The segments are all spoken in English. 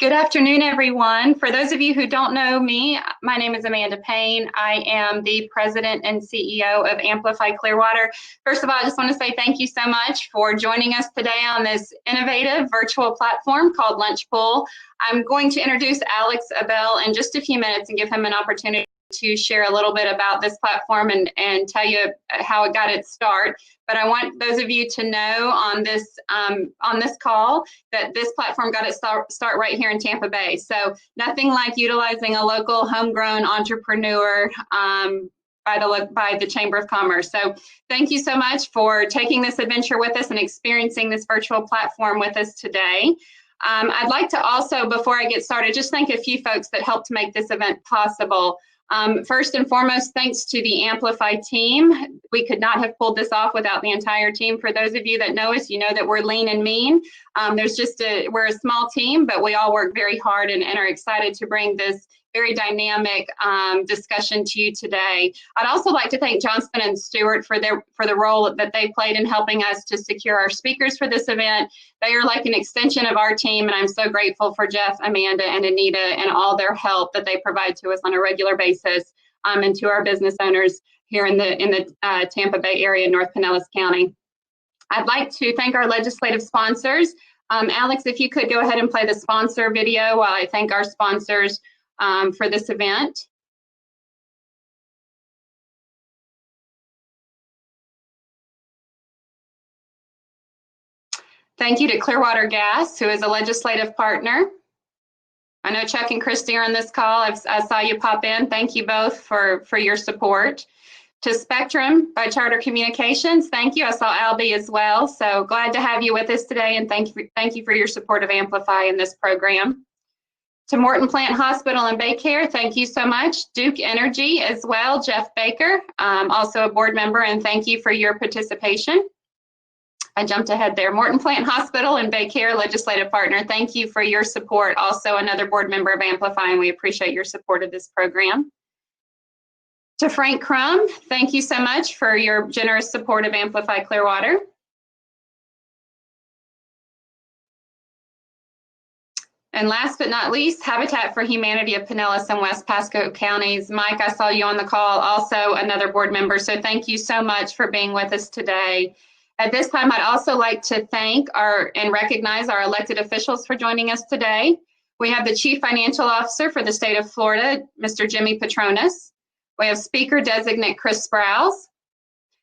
Good afternoon, everyone. For those of you who don't know me, my name is Amanda Payne. I am the president and CEO of AMPLIFY Clearwater. First of all, I just want to say thank you so much for joining us today on this innovative virtual platform called Lunchpool. I'm going to introduce Alex Abel in just a few minutes and give him an opportunity to share a little bit about this platform and tell you how it got its start. But I want those of you to know on this call that this platform got its start right here in Tampa Bay. So nothing like utilizing a local homegrown entrepreneur by the Chamber of Commerce. So thank you so much for taking this adventure with us and experiencing this virtual platform with us today. I'd like to also, before I get started, just thank a few folks that helped make this event possible. First and foremost, thanks to the AMPLIFY team. We could not have pulled this off without the entire team. For those of you that know us, you know that we're lean and mean. We're a small team, but we all work very hard and are excited to bring this very dynamic discussion to you today. I'd also like to thank Johnston and Stewart for the role that they played in helping us to secure our speakers for this event. They are like an extension of our team, and I'm so grateful for Jeff, Amanda, and Anita and all their help that they provide to us on a regular basis, and to our business owners here in the Tampa Bay area, North Pinellas County. I'd like to thank our legislative sponsors. Alex, if you could go ahead and play the sponsor video while I thank our sponsors for this event. Thank you to Clearwater Gas, who is a legislative partner. I know Chuck and Christy are on this call. I saw you pop in. Thank you both for your support. To Spectrum by Charter Communications, thank you. I saw Albie as well. So glad to have you with us today, and thank you for your support of AMPLIFY in this program. To Morton Plant Hospital and Baycare, thank you so much. Duke Energy as well, Jeff Baker, also a board member, and thank you for your participation. I jumped ahead there. Morton Plant Hospital and Baycare, legislative partner, thank you for your support. Also another board member of AMPLIFY, and we appreciate your support of this program. To Frank Crum, thank you so much for your generous support of AMPLIFY Clearwater. And last but not least, Habitat for Humanity of Pinellas and West Pasco counties. Mike, I saw you on the call, also another board member, so thank you so much for being with us today. At this time, I'd also like to thank and recognize our elected officials for joining us today. We have the Chief Financial Officer for the state of Florida, Mr. Jimmy Petronas. We have Speaker Designate Chris Sprouse,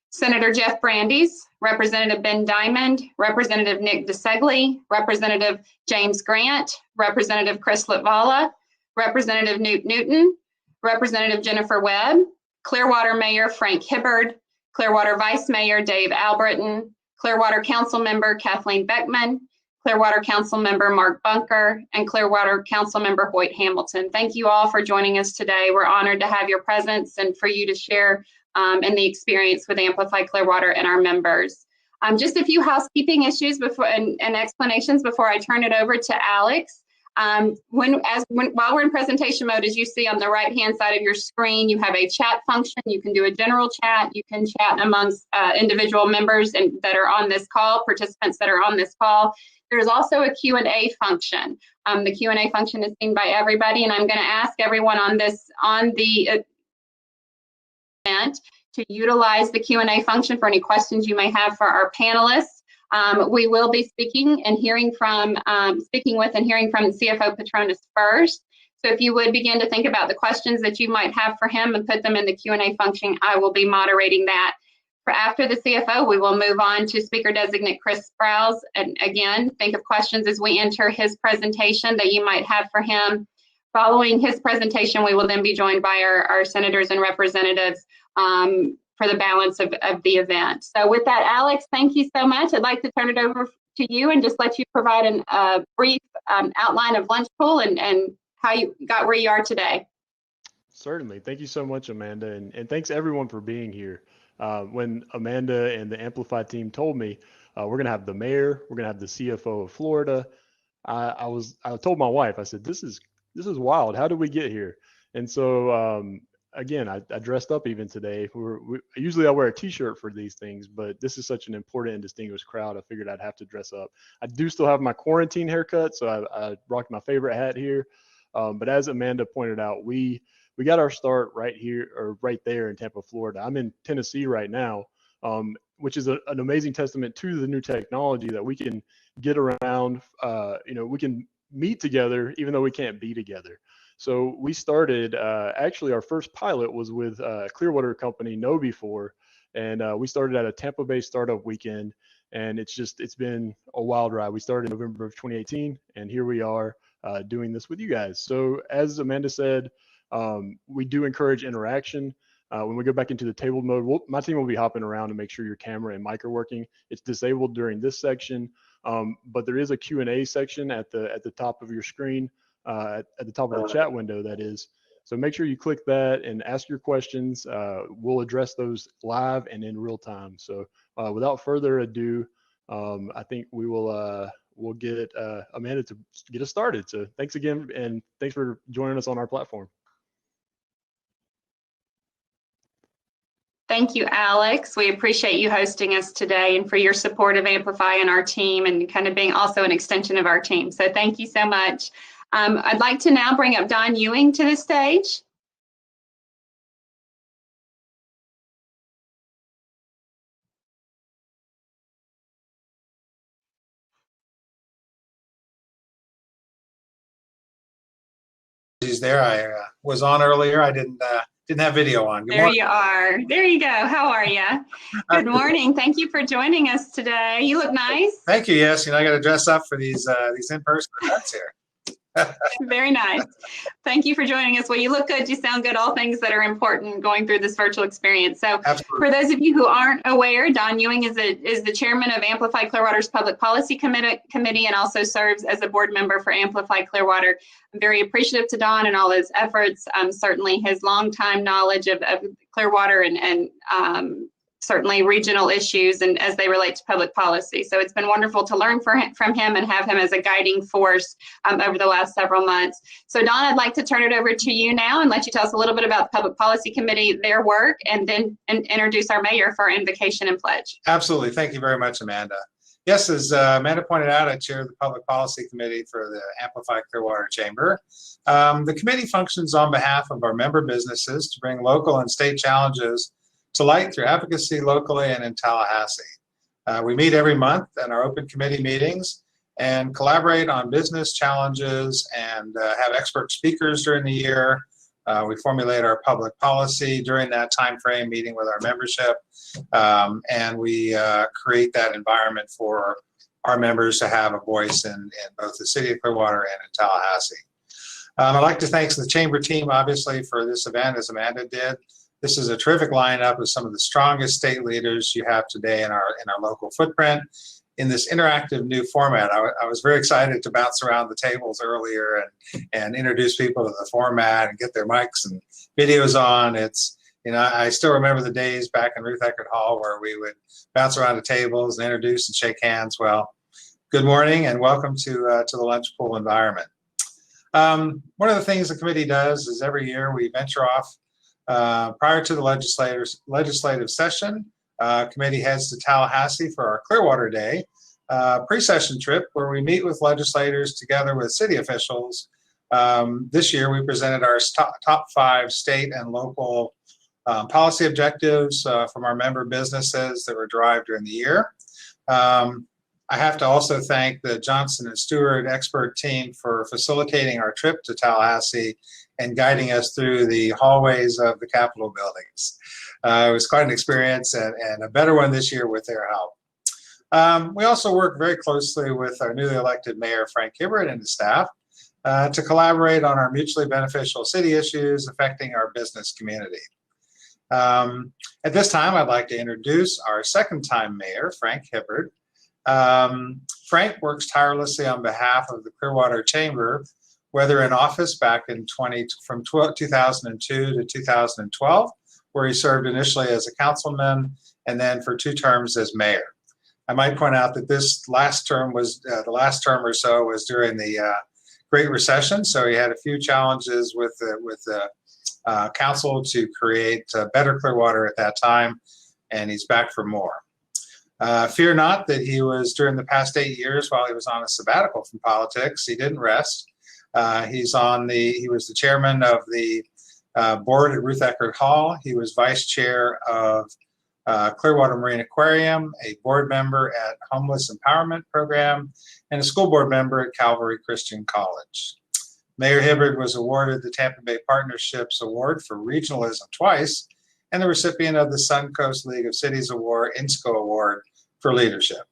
Senator Jeff Brandeis, Representative Ben Diamond, Representative Nick DeSegli, Representative James Grant, Representative Chris Litvala, Representative Newt Newton, Representative Jennifer Webb, Clearwater Mayor Frank Hibbard, Clearwater Vice Mayor Dave Albritton, Clearwater Council Member Kathleen Beckman, Clearwater Council Member Mark Bunker, and Clearwater Council Member Hoyt Hamilton. Thank you all for joining us today. We're honored to have your presence and for you to share in the experience with AMPLIFY Clearwater and our members. Just a few housekeeping issues and explanations before I turn it over to Alex. While we're in presentation mode, as you see on the right-hand side of your screen, you have a chat function. You can do a general chat. You can chat amongst individual members that are on this call, participants that are on this call. There's also a Q&A function. The Q&A function is seen by everybody, and I'm going to ask everyone on the event to utilize the Q&A function for any questions you may have for our panelists. We will be speaking with and hearing from CFO Petronas first. So if you would begin to think about the questions that you might have for him and put them in the Q&A function, I will be moderating that. For after the CFO, we will move on to Speaker Designate Chris Sprouse. And again, think of questions as we enter his presentation that you might have for him. Following his presentation, we will then be joined by our senators and representatives for the balance of the event. So with that, Alex, thank you so much. I'd like to turn it over to you and just let you provide a brief outline of Lunchpool and how you got where you are today. Certainly. Thank you so much, Amanda, and thanks everyone for being here. When Amanda and the AMPLIFY team told me we're going to have the mayor, we're going to have the CFO of Florida, I told my wife, I said, this is wild. How did we get here? And so again, I dressed up even today. Usually I wear a t-shirt for these things, but this is such an important and distinguished crowd. I figured I'd have to dress up. I do still have my quarantine haircut, so I rocked my favorite hat here. But as Amanda pointed out, we got our start right here, or right there in Tampa, Florida. I'm in Tennessee right now, which is an amazing testament to the new technology that we can get around. We can meet together even though we can't be together. So we started, actually our first pilot was with a Clearwater company, Know Before, and we started at a Tampa-based startup weekend, and it's been a wild ride. We started in November of 2018, and here we are doing this with you guys. So as Amanda said, we do encourage interaction. When we go back into the tabled mode, my team will be hopping around to make sure your camera and mic are working. It's disabled during this section, but there is a Q&A section at the top of your screen, at the top of the chat window, that is. So make sure you click that and ask your questions. We'll address those live and in real time. So without further ado, I think we'll get Amanda to get us started. So thanks again, and thanks for joining us on our platform. Thank you, Alex. We appreciate you hosting us today and for your support of Amplify and our team, and kind of being also an extension of our team. So thank you so much. I'd like to now bring up Don Ewing to the stage. He's there. I was on earlier. I didn't have video on. Good morning. You are. There you go. How are you? Good morning. Thank you for joining us today. You look nice. Thank you. Yes, I got to dress up for these in-person events here. Very nice. Thank you for joining us. Well, you look good, you sound good, all things that are important going through this virtual experience. So absolutely. For those of you who aren't aware, Don Ewing is the chairman of Amplify Clearwater's Public Policy Committee and also serves as a board member for Amplify Clearwater. I'm very appreciative to Don and all his efforts. Certainly his longtime knowledge of Clearwater and certainly regional issues and as they relate to public policy. So it's been wonderful to learn from him and have him as a guiding force over the last several months. So Don, I'd like to turn it over to you now and let you tell us a little bit about the Public Policy Committee, their work, and then introduce our mayor for our invocation and pledge. Absolutely. Thank you very much, Amanda. Yes, as Amanda pointed out, I chair the Public Policy Committee for the Amplify Clearwater Chamber. The committee functions on behalf of our member businesses to bring local and state challenges to light through advocacy locally and in Tallahassee. We meet every month in our open committee meetings and collaborate on business challenges and have expert speakers during the year. We formulate our public policy during that time frame, meeting with our membership, and we create that environment for our members to have a voice in both the city of Clearwater and in Tallahassee. I'd like to thank the chamber team, obviously, for this event, as Amanda did. This is a terrific lineup of some of the strongest state leaders you have today in our local footprint in this interactive new format. I was very excited to bounce around the tables earlier and introduce people to the format and get their mics and videos on. It's, I still remember the days back in Ruth Eckerd Hall where we would bounce around the tables and introduce and shake hands. Well, good morning and welcome to the Lunchpool environment. One of the things the committee does is every year we venture off prior to the legislative session. Committee heads to Tallahassee for our Clearwater Day pre-session trip where we meet with legislators together with city officials. This year we presented our top 5 state and local policy objectives from our member businesses that were derived during the year. I have to also thank the Johnson & Stewart expert team for facilitating our trip to Tallahassee and guiding us through the hallways of the Capitol buildings. It was quite an experience and a better one this year with their help. We also work very closely with our newly elected Mayor, Frank Hibbert, and his staff to collaborate on our mutually beneficial city issues affecting our business community. At this time, I'd like to introduce our second-time mayor, Frank Hibbert. Frank works tirelessly on behalf of the Clearwater Chamber, whether in office back in 2002 to 2012, where he served initially as a councilman and then for 2 terms as mayor. I might point out that this last term was, the last term or so was during the Great Recession, so he had a few challenges with the council to create better Clearwater at that time, and he's back for more. Fear not that he was, during the past 8 years while he was on a sabbatical from politics, he didn't rest. He was the chairman of the board at Ruth Eckerd Hall. He was vice chair of Clearwater Marine Aquarium, a board member at Homeless Empowerment Program, and a school board member at Calvary Christian College. Mayor Hibbard was awarded the Tampa Bay Partnerships Award for Regionalism twice, and the recipient of the Suncoast League of Cities Award, INSCO Award for Leadership.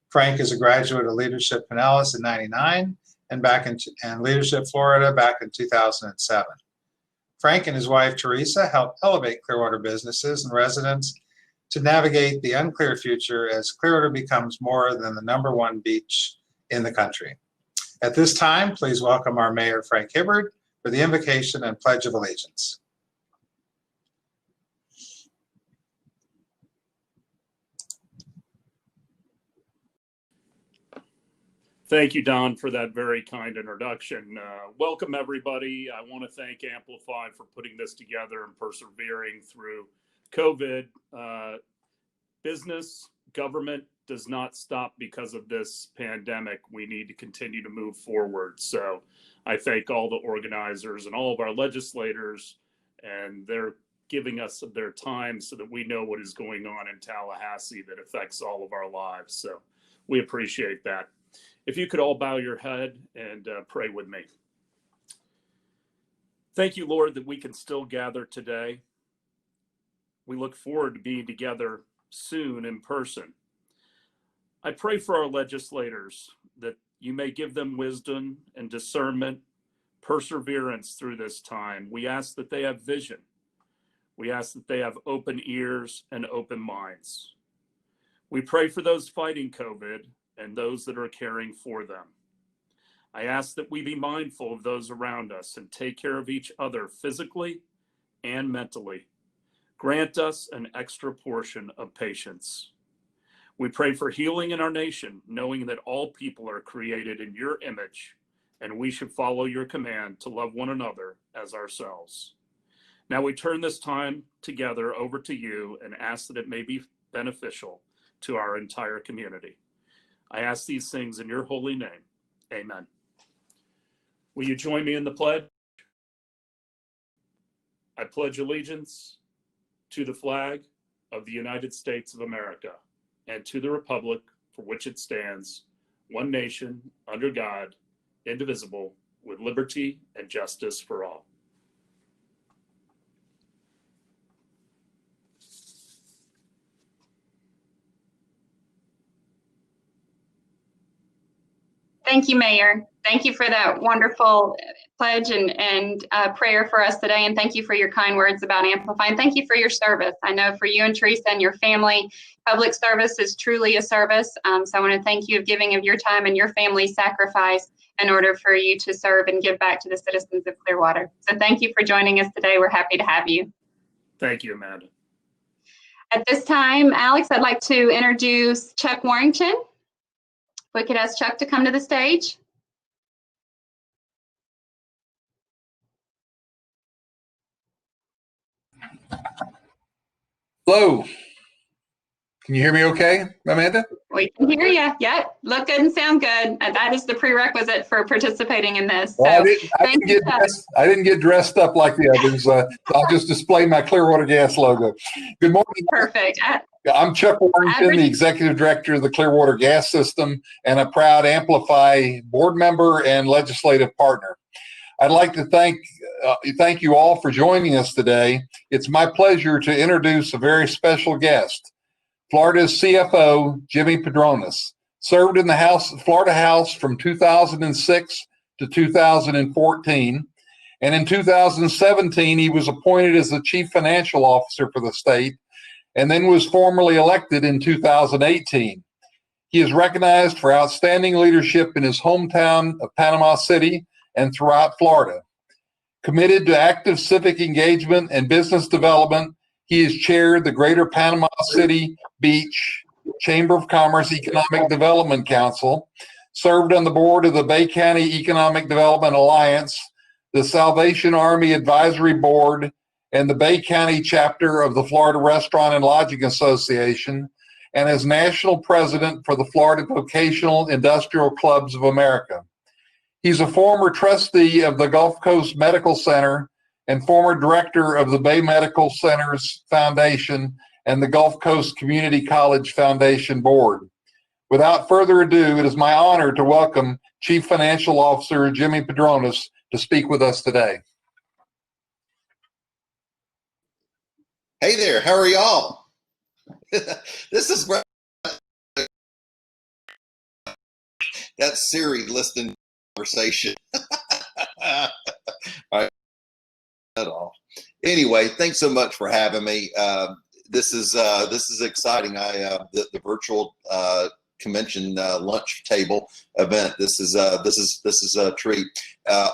Frank is a graduate of Leadership Pinellas in '99 and Leadership Florida back in 2007. Frank and his wife Teresa helped elevate Clearwater businesses and residents to navigate the unclear future as Clearwater becomes more than the #1 beach in the country. At this time, please welcome our Mayor, Frank Hibbard, for the invocation and Pledge of Allegiance. Thank you, Don, for that very kind introduction. Welcome, everybody. I want to thank Amplify for putting this together and persevering through COVID. Business, government does not stop because of this pandemic. We need to continue to move forward. So I thank all the organizers and all of our legislators, and they're giving us their time so that we know what is going on in Tallahassee that affects all of our lives. So we appreciate that. If you could all bow your head and pray with me. Thank you, Lord, that we can still gather today. We look forward to being together soon in person. I pray for our legislators that you may give them wisdom and discernment, perseverance through this time. We ask that they have vision. We ask that they have open ears and open minds. We pray for those fighting COVID and those that are caring for them. I ask that we be mindful of those around us and take care of each other physically and mentally. Grant us an extra portion of patience. We pray for healing in our nation, knowing that all people are created in your image, and we should follow your command to love one another as ourselves. Now we turn this time together over to you and ask that it may be beneficial to our entire community. I ask these things in your holy name. Amen. Will you join me in the pledge? I pledge allegiance to the flag of the United States of America and to the republic for which it stands, one nation, under God, indivisible, with liberty and justice for all. Thank you, Mayor. Thank you for that wonderful pledge and prayer for us today. And thank you for your kind words about Amplify. And thank you for your service. I know for you and Teresa and your family, public service is truly a service. So I want to thank you of giving of your time and your family's sacrifice in order for you to serve and give back to the citizens of Clearwater. So thank you for joining us today. We're happy to have you. Thank you, Amanda. At this time, Alex, I'd like to introduce Chuck Warrington. We could ask Chuck to come to the stage. Hello. Can you hear me okay, Amanda? We can hear you. Yep. Look good and sound good. And that is the prerequisite for participating in this. So Well, I didn't get dressed up like the others. I'll just display my Clearwater Gas logo. Good morning. Perfect. I'm Chuck Warrington, the Executive Director of the Clearwater Gas System and a proud Amplify board member and legislative partner. I'd like to thank you all for joining us today. It's my pleasure to introduce a very special guest. Florida's CFO, Jimmy Padronis, served in the Florida House from 2006 to 2014. And in 2017, he was appointed as the Chief Financial Officer for the state and then was formally elected in 2018. He is recognized for outstanding leadership in his hometown of Panama City and throughout Florida. Committed to active civic engagement and business development, he has chaired the Greater Panama City Beach Chamber of Commerce Economic Development Council, served on the board of the Bay County Economic Development Alliance, the Salvation Army Advisory Board, and the Bay County chapter of the Florida Restaurant and Lodging Association, and as national president for the Florida Vocational Industrial Clubs of America. He's a former trustee of the Gulf Coast Medical Center and former director of the Bay Medical Centers Foundation and the Gulf Coast Community College Foundation Board. Without further ado, it is my honor to welcome Chief Financial Officer Jimmy Padronis to speak with us today. Hey there, how are y'all? This is that Siri listening conversation. All right, at all. Anyway, thanks so much for having me. This is exciting. The virtual convention lunch table event. This is a treat.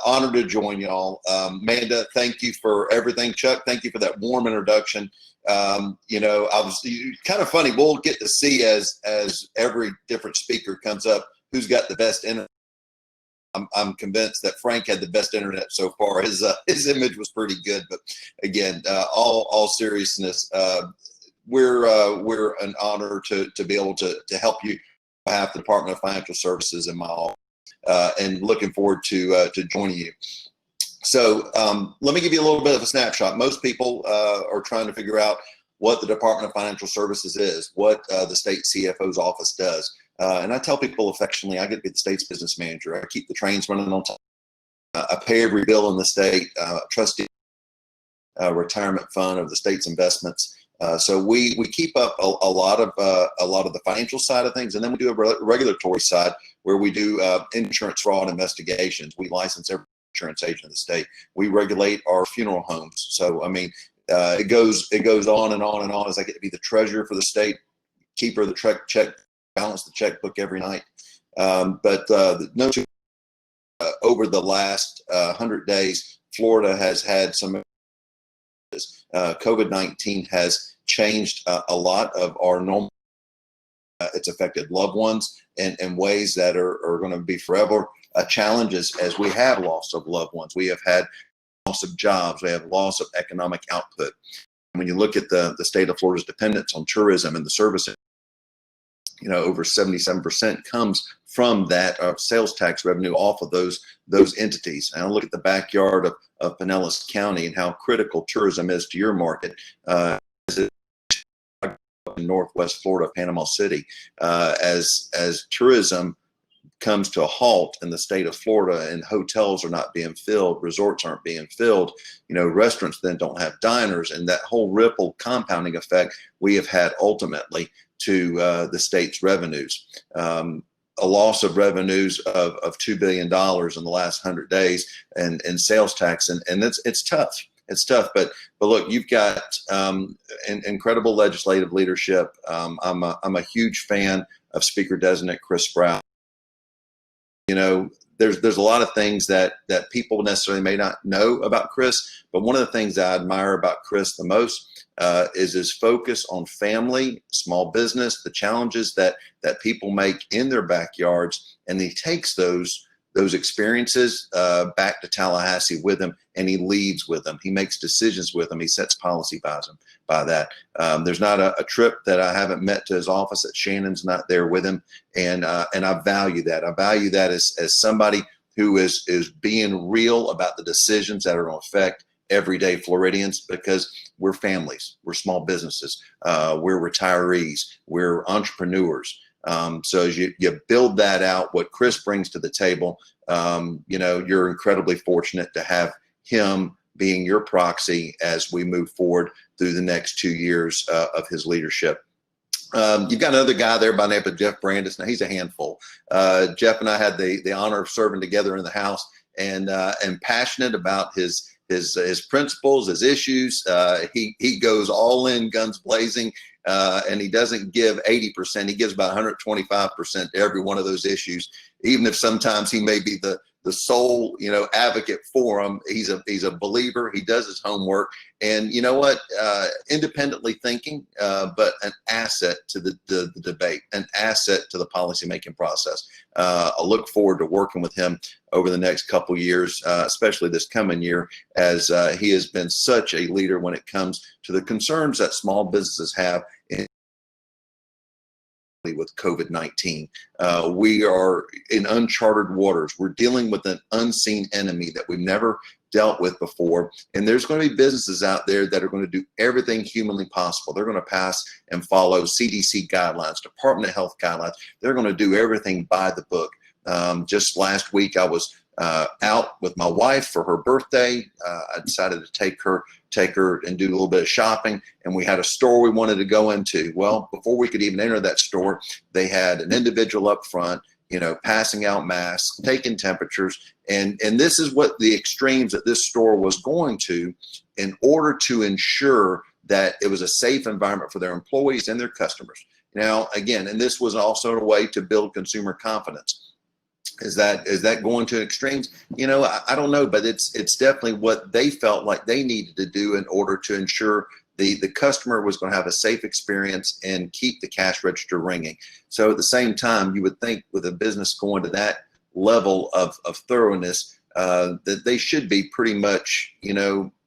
Honored to join y'all. Amanda, thank you for everything. Chuck, thank you for that warm introduction. You know, I was kind of funny. We'll get to see as every different speaker comes up who's got the best internet. I'm convinced that Frank had the best internet so far. His image was pretty good, but again, all seriousness, we're an honor to be able to help you on behalf of the Department of Financial Services in my office, and looking forward to joining you. So let me give you a little bit of a snapshot. Most people are trying to figure out what the Department of Financial Services is, what the state CFO's office does. And I tell people affectionately, I get to be the state's business manager. I keep the trains running on time. I pay every bill in the state, trustee retirement fund of the state's investments. So we keep up a lot of the financial side of things, and then we do a regulatory side where we do insurance fraud investigations. We license every insurance agent in the state. We regulate our funeral homes. So I mean, it goes on and on and on as I get to be the treasurer for the state, keeper of the check, balance the checkbook every night. But over the last 100 days, Florida has had some. COVID-19 has changed a lot of our normal. It's affected loved ones in ways that are going to be forever challenges, as we have loss of loved ones. We have had loss of jobs. We have loss of economic output. When you look at the state of Florida's dependence on tourism and the service, you know, over 77% comes from that sales tax revenue off of those entities. And I look at the backyard of Pinellas County and how critical tourism is to your market. In Northwest Florida, Panama City, as tourism comes to a halt in the state of Florida and hotels are not being filled, resorts aren't being filled, you know, restaurants then don't have diners, and that whole ripple compounding effect we have had ultimately to the state's revenues. A loss of revenues of $2 billion in the last 100 days and sales tax, and it's tough. It's tough, but look, you've got incredible legislative leadership. I'm a huge fan of Speaker Designate Chris Sprout. You know, there's a lot of things that people necessarily may not know about Chris, but one of the things I admire about Chris the most is his focus on family, small business, the challenges that people make in their backyards, and he takes those experiences back to Tallahassee with him, and he leads with them. He makes decisions with them. He sets policy by that. There's not a trip that I haven't met to his office that Shannon's not there with him, and I value that. I value that as somebody who is being real about the decisions that are going to affect everyday Floridians, because we're families, we're small businesses, we're retirees, we're entrepreneurs. So as you build that out, what Chris brings to the table, you know, you're incredibly fortunate to have him being your proxy as we move forward through the next 2 years of his leadership. You've got another guy there by the name of Jeff Brandis. Now he's a handful. Jeff and I had the honor of serving together in the House, and passionate about his principles, his issues. He goes all in, guns blazing. And he doesn't give 80%. He gives about 125% to every one of those issues, even if sometimes he may be the sole, advocate for him. He's a believer. He does his homework, and you know what? Independently thinking, but an asset to the debate, an asset to the policymaking process. I look forward to working with him over the next couple years, especially this coming year, as he has been such a leader when it comes to the concerns that small businesses have with COVID-19. We are in uncharted waters. We're dealing with an unseen enemy that we've never dealt with before. And there's going to be businesses out there that are going to do everything humanly possible. They're going to pass and follow CDC guidelines, Department of Health guidelines. They're going to do everything by the book. Just last week, I was out with my wife for her birthday. I decided to take her and do a little bit of shopping, and we had a store we wanted to go into. Well, before we could even enter that store, they had an individual up front, passing out masks, taking temperatures, and this is what the extremes that this store was going to in order to ensure that it was a safe environment for their employees and their customers. Now, again, and this was also a way to build consumer confidence. Is that going to extremes? I don't know, but it's definitely what they felt like they needed to do in order to ensure the customer was going to have a safe experience and keep the cash register ringing. So at the same time, you would think with a business going to that level of thoroughness, that they should be pretty much,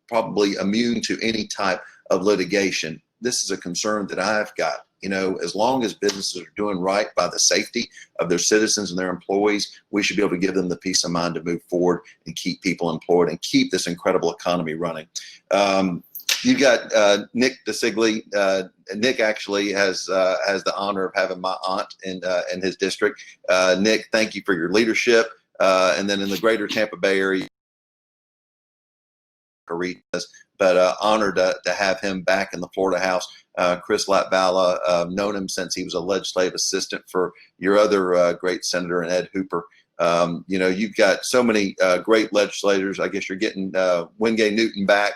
probably immune to any type of litigation. This is a concern that I've got. As long as businesses are doing right by the safety of their citizens and their employees, we should be able to give them the peace of mind to move forward and keep people employed and keep this incredible economy running. You got Nick DeSigli. Nick actually has the honor of having my aunt in his district. Nick, thank you for your leadership. And then in the greater Tampa Bay area, but honored to have him back in the Florida House. Chris Latvala, known him since he was a legislative assistant for your other great senator, and Ed Hooper. You've got so many great legislators. I guess you're getting Wingate Newton back,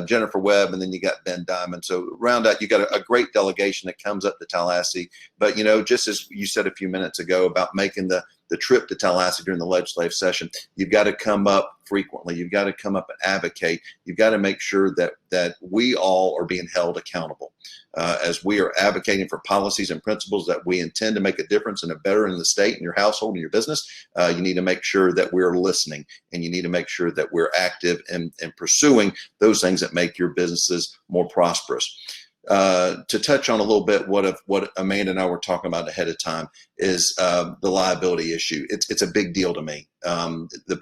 Jennifer Webb, and then you got Ben Diamond. So round out, you got a great delegation that comes up to Tallahassee. But, just as you said a few minutes ago about making the trip to Tallahassee during the legislative session, you've got to come up frequently. You've got to come up and advocate. You've got to make sure that we all are being held accountable as we are advocating for policies and principles that we intend to make a difference and a better in the state and your household and your business. You need to make sure that we're listening, and you need to make sure that we're active and pursuing those things that make your businesses more prosperous. To touch on a little bit what Amanda and I were talking about ahead of time is the liability issue. It's a big deal to me. The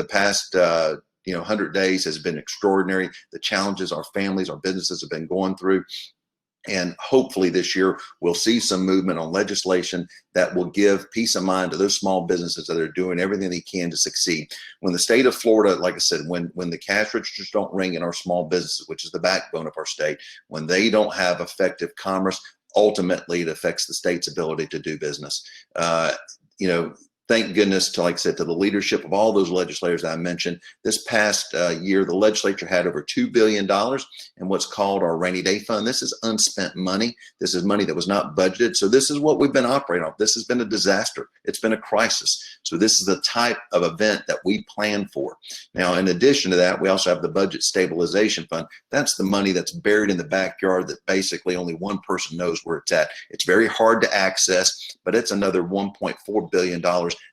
past 100 days has been extraordinary. The challenges our families, our businesses have been going through. And hopefully this year we'll see some movement on legislation that will give peace of mind to those small businesses that are doing everything they can to succeed. When the state of Florida, like I said, when the cash registers don't ring in our small businesses, which is the backbone of our state, when they don't have effective commerce, ultimately it affects the state's ability to do business. Thank goodness to, like I said, to the leadership of all those legislators that I mentioned. This past year, the legislature had over $2 billion in what's called our rainy day fund. This is unspent money. This is money that was not budgeted. So this is what we've been operating off. This has been a disaster. It's been a crisis. So this is the type of event that we plan for. Now, in addition to that, we also have the budget stabilization fund. That's the money that's buried in the backyard that basically only one person knows where it's at. It's very hard to access, but it's another $1.4 billion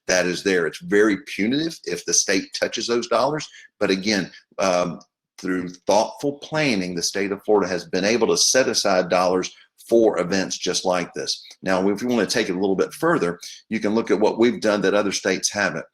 that is there. It's very punitive if the state touches those dollars. But again, through thoughtful planning, the state of Florida has been able to set aside dollars for events just like this. Now, if you want to take it a little bit further, you can look at what we've done that other states haven't.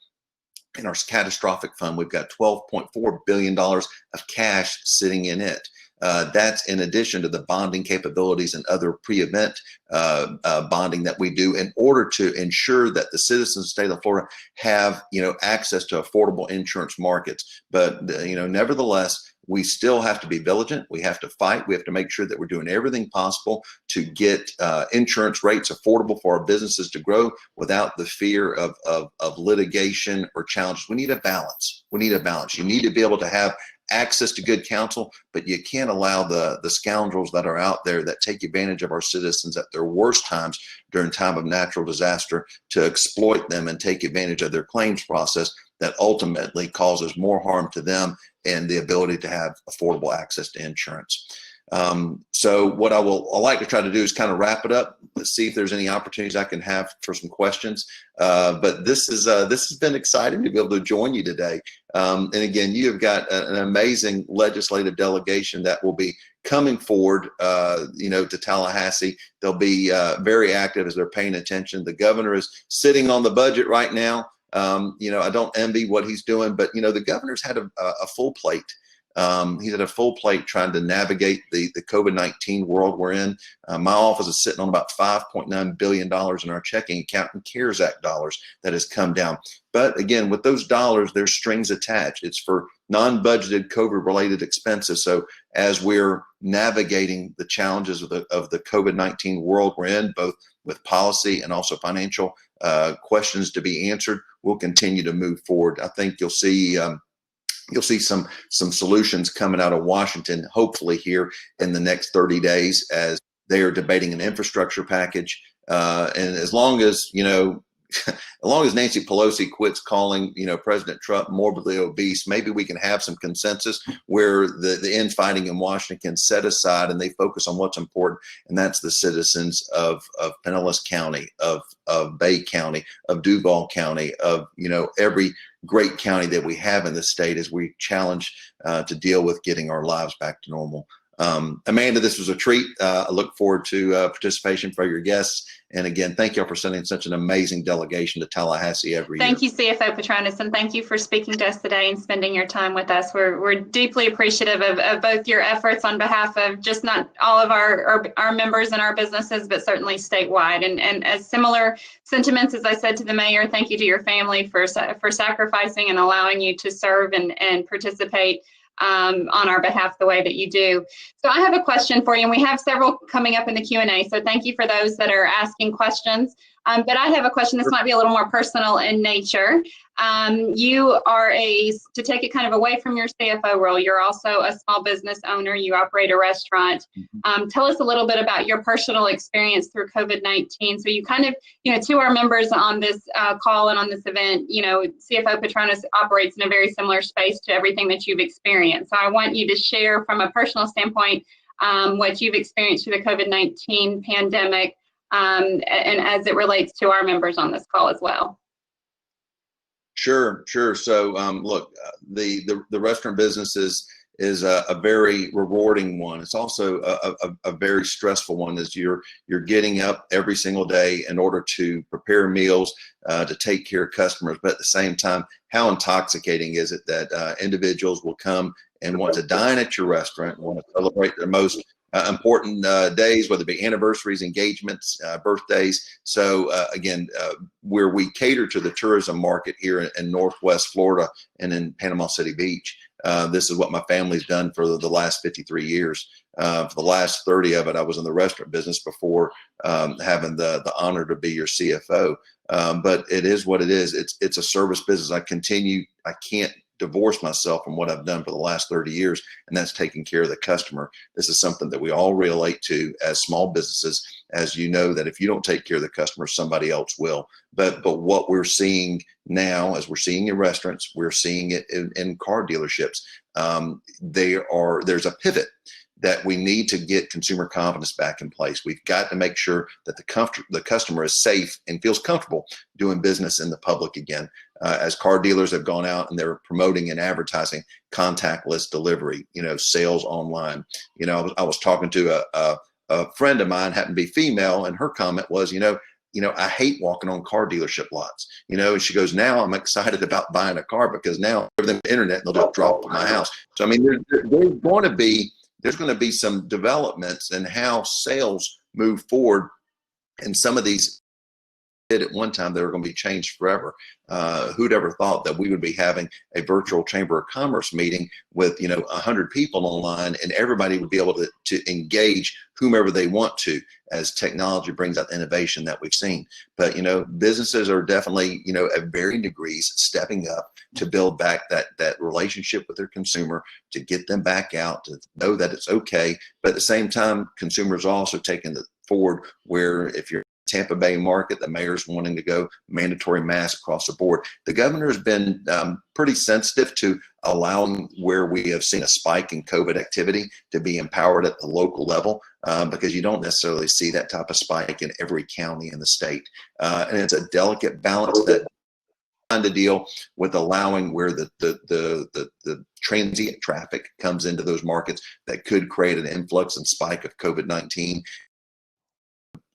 In our catastrophic fund, we've got $12.4 billion of cash sitting in it. That's in addition to the bonding capabilities and other pre-event bonding that we do in order to ensure that the citizens of the state of Florida have, access to affordable insurance markets. But, nevertheless, we still have to be vigilant. We have to fight. We have to make sure that we're doing everything possible to get insurance rates affordable for our businesses to grow without the fear of litigation or challenges. We need a balance. We need a balance. You need to be able to have access to good counsel, but you can't allow the scoundrels that are out there that take advantage of our citizens at their worst times during time of natural disaster to exploit them and take advantage of their claims process that ultimately causes more harm to them and the ability to have affordable access to insurance. So what I like to try to do is kind of wrap it up. Let's see if there's any opportunities I can have for some questions. But this has been exciting to be able to join you today. And again, you have got an amazing legislative delegation that will be coming forward, to Tallahassee. They'll be very active as they're paying attention. The governor is sitting on the budget right now. I don't envy what he's doing, but the governor's had a full plate. He's at a full plate trying to navigate the COVID-19 world we're in. My office is sitting on about $5.9 billion in our checking account and CARES Act dollars that has come down. But again, with those dollars, there's strings attached. It's for non-budgeted COVID-related expenses. So as we're navigating the challenges of the COVID-19 world we're in, both with policy and also financial questions to be answered, we'll continue to move forward. I think you'll see some solutions coming out of Washington, hopefully here in the next 30 days, as they are debating an infrastructure package. And as long as Nancy Pelosi quits calling, President Trump morbidly obese, maybe we can have some consensus where the infighting in Washington can set aside and they focus on what's important. And that's the citizens of Pinellas County, of Bay County, of Duval County, of, every great county that we have in the state as we challenge to deal with getting our lives back to normal. Amanda, this was a treat. I look forward to participation for your guests. And again, thank you all for sending such an amazing delegation to Tallahassee every year. Thank you, CFO Petronis, and thank you for speaking to us today and spending your time with us. We're deeply appreciative of both your efforts on behalf of just not all of our members and our businesses, but certainly statewide. And as similar sentiments as I said to the mayor, thank you to your family for sacrificing and allowing you to serve and participate on our behalf the way that you do. So I have a question for you, and we have several coming up in the Q&A, so thank you for those that are asking questions. But I have a question. This might be a little more personal in nature. You are to take it kind of away from your CFO role, you're also a small business owner. You operate a restaurant. Tell us a little bit about your personal experience through COVID-19. So you kind of, to our members on this call and on this event, CFO Petronis operates in a very similar space to everything that you've experienced. So I want you to share from a personal standpoint what you've experienced through the COVID-19 pandemic, and as it relates to our members on this call as well. Sure. So look, the restaurant business is a very rewarding one. It's also a very stressful one, as you're getting up every single day in order to prepare meals, to take care of customers. But at the same time, how intoxicating is it that individuals will come and want to dine at your restaurant, want to celebrate their most important days, whether it be anniversaries, engagements, birthdays. So again, where we cater to the tourism market here in Northwest Florida and in Panama City Beach, this is what my family's done for the last 53 years. For the last 30 of it, I was in the restaurant business before having the honor to be your CFO. But it is what it is. It's a service business. I can't divorce myself from what I've done for the last 30 years, and that's taking care of the customer. This is something that we all relate to as small businesses, as you know, that if you don't take care of the customer, somebody else will. But what we're seeing now, as we're seeing in restaurants, we're seeing it in car dealerships. There's a pivot that we need to get consumer confidence back in place. We've got to make sure that the customer is safe and feels comfortable doing business in the public again. As car dealers have gone out and they're promoting and advertising contactless delivery, sales online. I was talking to a friend of mine, happened to be female, and her comment was, I hate walking on car dealership lots. And she goes, now I'm excited about buying a car because now everything on the internet, and they'll just drop at my house. So, I mean, there's going to be some developments in how sales move forward in some of these at one time they were going to be changed forever. Who'd ever thought that we would be having a virtual Chamber of Commerce meeting with 100 people online, and everybody would be able to engage whomever they want to, as technology brings out the innovation that we've seen. But businesses are definitely at varying degrees stepping up to build back that relationship with their consumer, to get them back out, to know that it's okay. But at the same time, consumers are also taking it forward, where if you're Tampa Bay market, the mayor's wanting to go mandatory mask across the board. The governor has been pretty sensitive to allowing where we have seen a spike in COVID activity to be empowered at the local level, because you don't necessarily see that type of spike in every county in the state. And it's a delicate balance that trying to deal with allowing where the transient traffic comes into those markets that could create an influx and spike of COVID-19.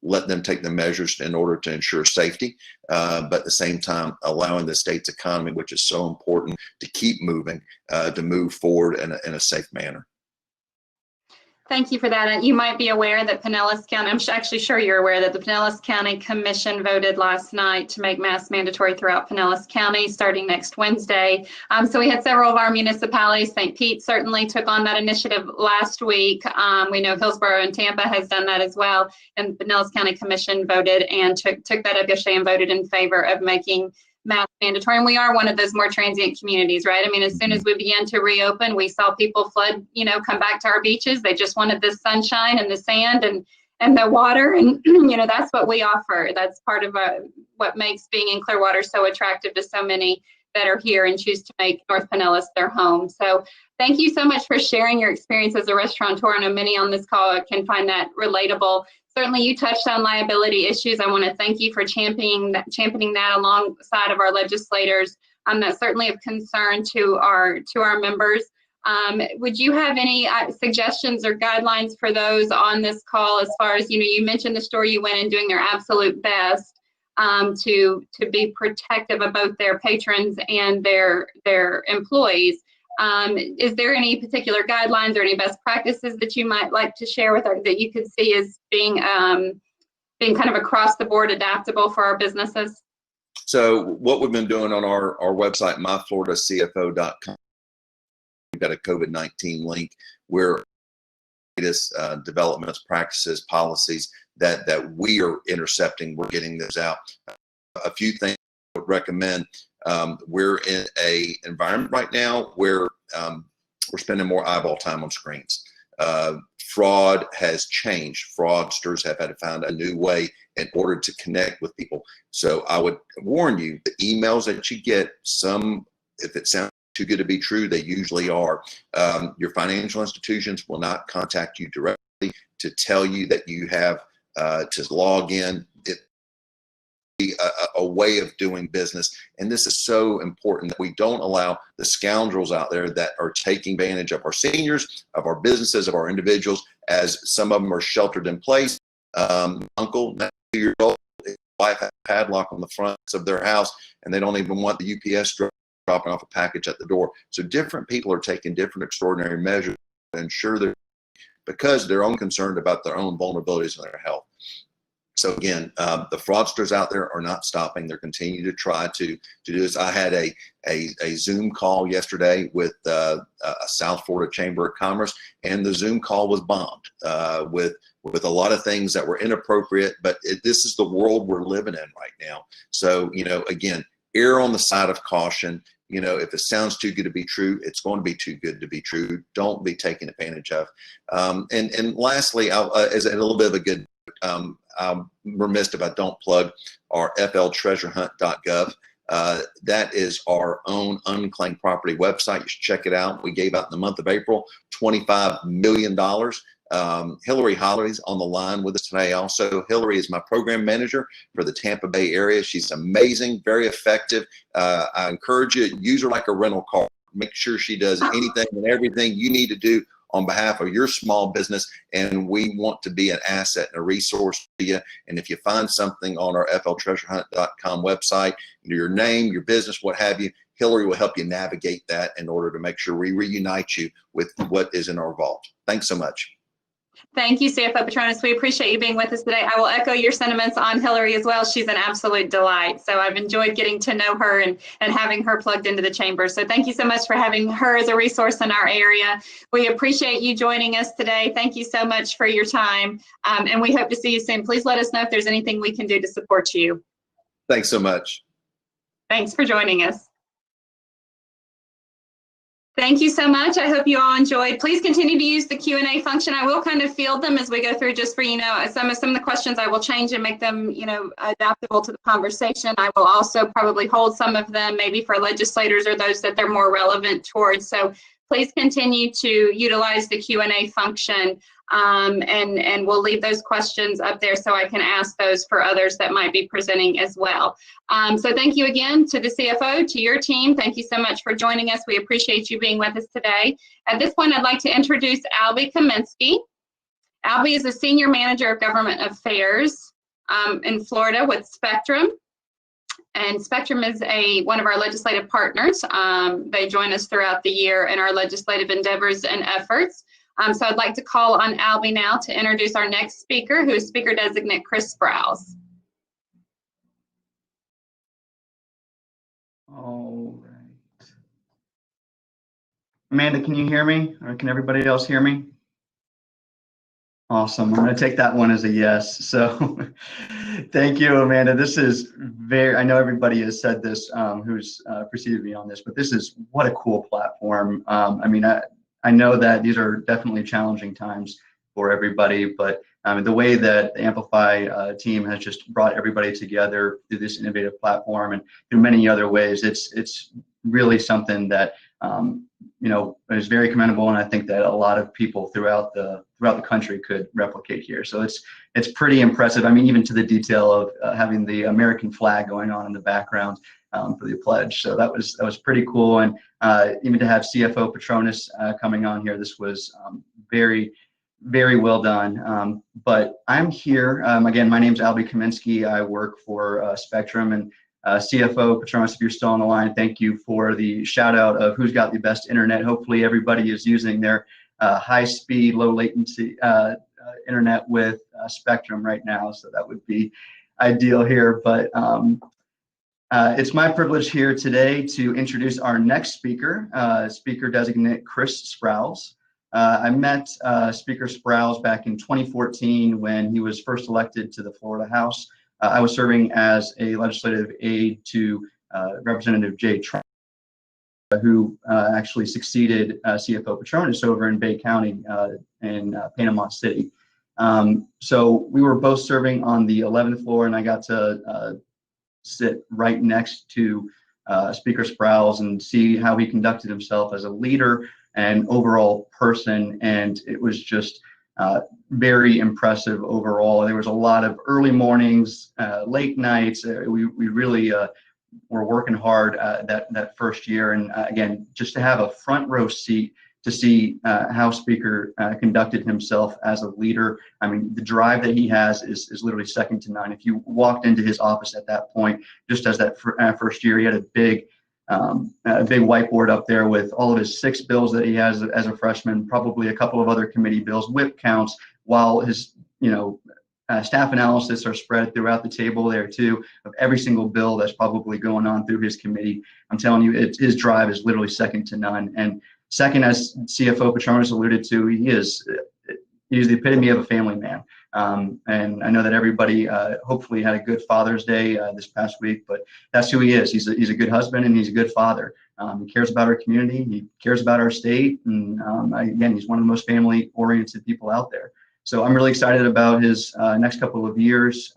Let them take the measures in order to ensure safety, but at the same time allowing the state's economy, which is so important, to keep moving, to move forward in a safe manner. Thank you for that. You might be aware that Pinellas County, I'm actually sure you're aware that the Pinellas County Commission voted last night to make masks mandatory throughout Pinellas County starting next Wednesday. So we had several of our municipalities. St. Pete certainly took on that initiative last week. We know Hillsborough and Tampa has done that as well. And the Pinellas County Commission voted and took that up yesterday and voted in favor of making masks mandatory. And we are one of those more transient communities, right? I mean, as soon as we began to reopen, we saw people flood, come back to our beaches. They just wanted the sunshine and the sand and the water. And, that's what we offer. That's part of what makes being in Clearwater so attractive to so many that are here and choose to make North Pinellas their home. So thank you so much for sharing your experience as a restaurateur. I know many on this call can find that relatable. Certainly you touched on liability issues. I want to thank you for championing that alongside of our legislators. That's certainly of concern to our members. Would you have any suggestions or guidelines for those on this call, as far as, you mentioned the store you went in doing their absolute best to be protective of both their patrons and their employees. Is there any particular guidelines or any best practices that you might like to share with us that you could see as being kind of across the board adaptable for our businesses? So what we've been doing on our website, myfloridacfo.com, we've got a COVID-19 link where latest developments, practices, policies that we are intercepting, we're getting those out. A few things I would recommend. We're in a environment right now where we're spending more eyeball time on screens. Fraud has changed. Fraudsters have had to find a new way in order to connect with people. So I would warn you, the emails that you get, if it sounds too good to be true, they usually are. Your financial institutions will not contact you directly to tell you that you have to log in. A way of doing business, and this is so important that we don't allow the scoundrels out there that are taking advantage of our seniors, of our businesses, of our individuals, as some of them are sheltered in place. Uncle, 2 years old, his wife has a padlock on the fronts of their house, and they don't even want the UPS dropping off a package at the door. So different people are taking different extraordinary measures to ensure that, because they're concerned about their own vulnerabilities and their health. So again, the fraudsters out there are not stopping. They're continuing to try to do this. I had a Zoom call yesterday with a South Florida Chamber of Commerce, and the Zoom call was bombed with a lot of things that were inappropriate. But this is the world we're living in right now. So again, err on the side of caution. If it sounds too good to be true, it's going to be too good to be true. Don't be taken advantage of. And lastly, as a little bit of a good. I'm remiss if I don't plug our fltreasurehunt.gov. That is our own unclaimed property website. You should check it out. We gave out in the month of April $25 million. Hillary Hollery's on the line with us today. Also, Hillary is my program manager for the Tampa Bay area. She's amazing, very effective. I encourage you, use her like a rental car. Make sure she does anything and everything you need to do on behalf of your small business, and we want to be an asset and a resource to you. And if you find something on our fltreasurehunt.com website, your name, your business, what have you, Hillary will help you navigate that in order to make sure we reunite you with what is in our vault. Thanks so much. Thank you, CFO Petronis. We appreciate you being with us today. I will echo your sentiments on Hillary as well. She's an absolute delight. So I've enjoyed getting to know her and having her plugged into the chamber. So thank you so much for having her as a resource in our area. We appreciate you joining us today. Thank you so much for your time. And we hope to see you soon. Please let us know if there's anything we can do to support you. Thanks so much. Thanks for joining us. Thank you so much. I hope you all enjoyed. Please continue to use the Q&A function. I will kind of field them as we go through, just for, some of the questions I will change and make them, adaptable to the conversation. I will also probably hold some of them maybe for legislators or those that they're more relevant towards. So please continue to utilize the Q&A function, and we'll leave those questions up there so I can ask those for others that might be presenting as well. So thank you again to the CFO, to your team. Thank you so much for joining us. We appreciate you being with us today. At this point, I'd like to introduce Albie Kaminsky. Albie is a Senior Manager of Government Affairs in Florida with Spectrum. And Spectrum is one of our legislative partners. They join us throughout the year in our legislative endeavors and efforts. So I'd like to call on Albie now to introduce our next speaker, who is Speaker Designate Chris Sprouse. All right. Amanda, can you hear me? Or can everybody else hear me? Awesome. I'm going to take that one as a yes. So thank you, Amanda. This is I know everybody has said this who's preceded me on this, but this is what a cool platform. I know that these are definitely challenging times for everybody, but the way that the Amplify team has just brought everybody together through this innovative platform and through many other ways, it's really something that is very commendable, and I think that a lot of people throughout the country could replicate here. So it's pretty impressive. I mean, even to the detail of having the American flag going on in the background for the pledge. So that was pretty cool, and even to have CFO Petronis coming on here, this was very, very well done. But I'm here again. My name's Albie Kaminsky. I work for Spectrum, and CFO Petronis, if you're still on the line, thank you for the shout out of who's got the best internet. Hopefully everybody is using their high speed, low latency internet with Spectrum right now. So that would be ideal here. But it's my privilege here today to introduce our next speaker, Speaker Designate Chris Sprouse. I met Speaker Sprouse back in 2014 when he was first elected to the Florida House. I was serving as a legislative aide to Representative Jay Trump, who actually succeeded CFO Petronis over in Bay County in Panama City. So we were both serving on the 11th floor, and I got to sit right next to Speaker Sprouse and see how he conducted himself as a leader and overall person, and it was just very impressive overall. There was a lot of early mornings, late nights. We really were working hard that first year, and again, just to have a front row seat to see how Speaker conducted himself as a leader. I mean, the drive that he has is literally second to none. If you walked into his office at that point, just as that first year, he had a big whiteboard up there with all of his 6 bills that he has as a freshman, probably a couple of other committee bills, whip counts, while his staff analysis are spread throughout the table there too, of every single bill that's probably going on through his committee. I'm telling you, his drive is literally second to none. And second, as CFO Petronis alluded to, he's the epitome of a family man. And I know that everybody hopefully had a good Father's Day this past week, but that's who he is. He's a good husband, and he's a good father. He cares about our community. He cares about our state. And again, he's one of the most family-oriented people out there. So I'm really excited about his next couple of years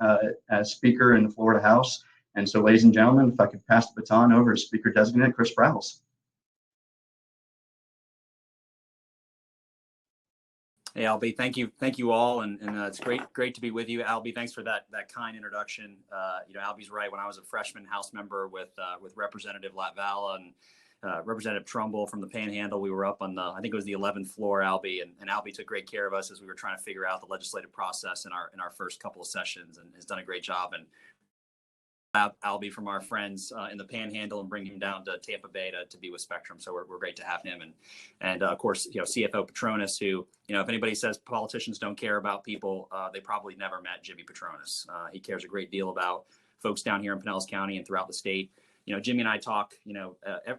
as Speaker in the Florida House. And so, ladies and gentlemen, if I could pass the baton over to Speaker Designate Chris Sprouse. Hey, Albie, thank you all, and it's great to be with you, Albie. Thanks for that kind introduction. Albie's right. When I was a freshman House member with Representative Latvala and Representative Trumbull from the Panhandle, we were up on I think it was the 11th floor, Albie, and Albie took great care of us as we were trying to figure out the legislative process in our first couple of sessions, and has done a great job. And Albie from our friends in the Panhandle and bring him down to Tampa Bay to be with Spectrum. So we're great to have him, and of course, CFO Petronas, who, if anybody says politicians don't care about people, they probably never met Jimmy Petronas. He cares a great deal about folks down here in Pinellas County and throughout the state. Jimmy and I talk,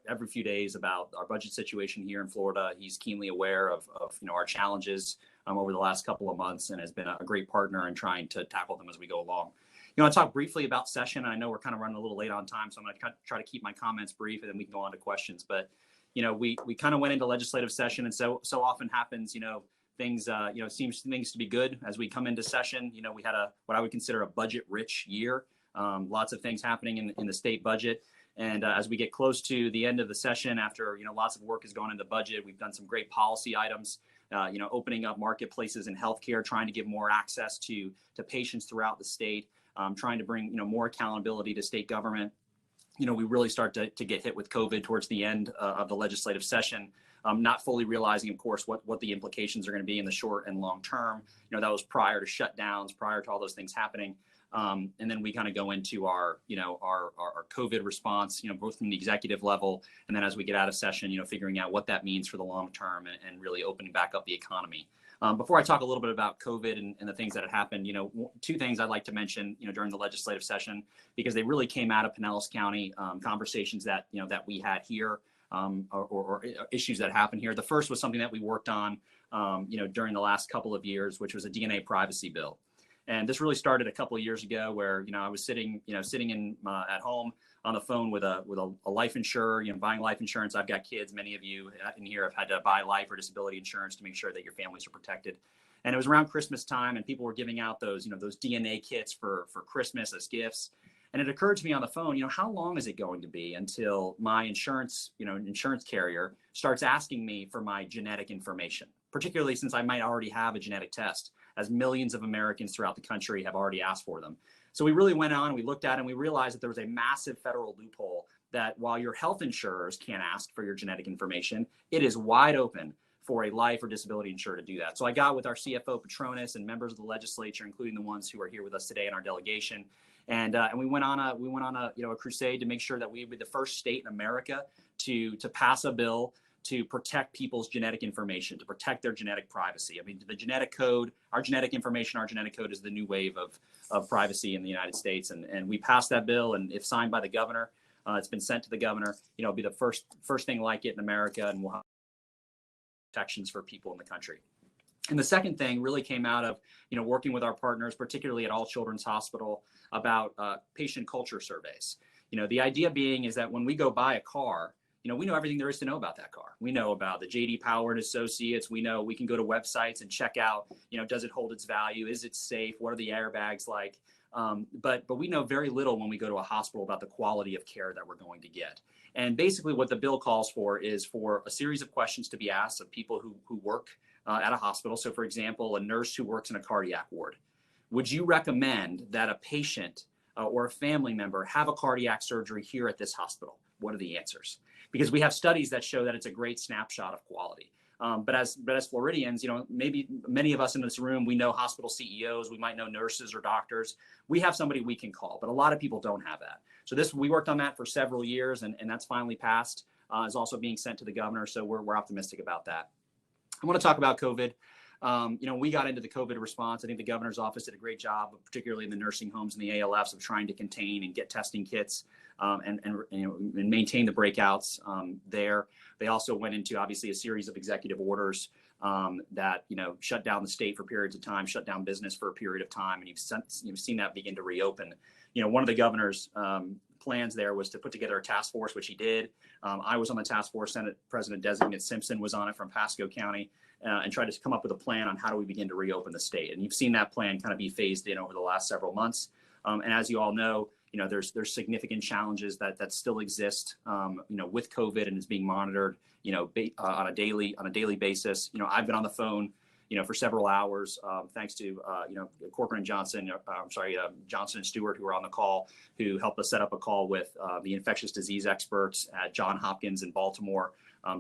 every few days about our budget situation here in Florida. He's keenly aware of our challenges over the last couple of months, and has been a great partner in trying to tackle them as we go along. I'll talk briefly about session. I know we're kind of running a little late on time, so I'm going to try to keep my comments brief, and then we can go on to questions. But, we kind of went into legislative session, and so often happens, things, seems things to be good as we come into session. We had what I would consider a budget-rich year. Lots of things happening in the state budget. And as we get close to the end of the session, after, lots of work has gone into the budget, we've done some great policy items, opening up marketplaces in healthcare, trying to give more access to patients throughout the state. Trying to bring more accountability to state government. We really start to get hit with COVID towards the end of the legislative session, not fully realizing, of course, what the implications are going to be in the short and long term. That was prior to shutdowns, prior to all those things happening. And then we kind of go into our COVID response, both from the executive level, and then as we get out of session, figuring out what that means for the long term and really opening back up the economy. Before I talk a little bit about COVID and the things that had happened, two things I'd like to mention, during the legislative session, because they really came out of Pinellas County, conversations that, that we had here, or issues that happened here. The first was something that we worked on, during the last couple of years, which was a DNA privacy bill. And this really started a couple of years ago where, I was sitting in at home on the phone with a life insurer, buying life insurance. I've got kids. Many of you in here have had to buy life or disability insurance to make sure that your families are protected. And it was around Christmas time, and people were giving out those DNA kits for Christmas as gifts. And it occurred to me on the phone, how long is it going to be until my insurance carrier starts asking me for my genetic information, particularly since I might already have a genetic test, as millions of Americans throughout the country have already asked for them. So we really went on, we looked at it, and we realized that there was a massive federal loophole that while your health insurers can't ask for your genetic information, it is wide open for a life or disability insurer to do that. So I got with our CFO Petronas and members of the legislature, including the ones who are here with us today in our delegation. And we went on a crusade to make sure that we would be the first state in America to pass a bill to protect people's genetic information, to protect their genetic privacy. I mean, the genetic code, our genetic information, our genetic code is the new wave of privacy in the United States. And we passed that bill, and if signed by the governor, it's been sent to the governor, it'll be the first thing like it in America, and we'll have protections for people in the country. And the second thing really came out of, working with our partners, particularly at All Children's Hospital, about patient culture surveys. The idea being is that when we go buy a car, we know everything there is to know about that car. We know about the J.D. Power and Associates. We know we can go to websites and check out, does it hold its value? Is it safe? What are the airbags like? But we know very little when we go to a hospital about the quality of care that we're going to get. And basically what the bill calls for is for a series of questions to be asked of people who work at a hospital. So for example, a nurse who works in a cardiac ward. Would you recommend that a patient or a family member have a cardiac surgery here at this hospital? What are the answers? Because we have studies that show that it's a great snapshot of quality. But as Floridians, maybe many of us in this room, we know hospital CEOs, we might know nurses or doctors. We have somebody we can call, but a lot of people don't have that. So we worked on that for several years, and that's finally passed. Is also being sent to the governor, so we're optimistic about that. I want to talk about COVID. We got into the COVID response. I think the governor's office did a great job, particularly in the nursing homes and the ALFs, of trying to contain and get testing kits and maintain the breakouts there. They also went into obviously a series of executive orders that shut down the state for periods of time, shut down business for a period of time, and you've seen that begin to reopen. One of the governor's plans there was to put together a task force, which he did. I was on the task force. Senate President Designate Simpson was on it from Pasco County, and tried to come up with a plan on how do we begin to reopen the state. And you've seen that plan kind of be phased in over the last several months. And as you all know, there's significant challenges that still exist, with COVID, and is being monitored, on a daily basis. I've been on the phone, for several hours, thanks to, Corcoran and Johnson, Johnson and Stewart, who were on the call, who helped us set up a call with the infectious disease experts at Johns Hopkins in Baltimore.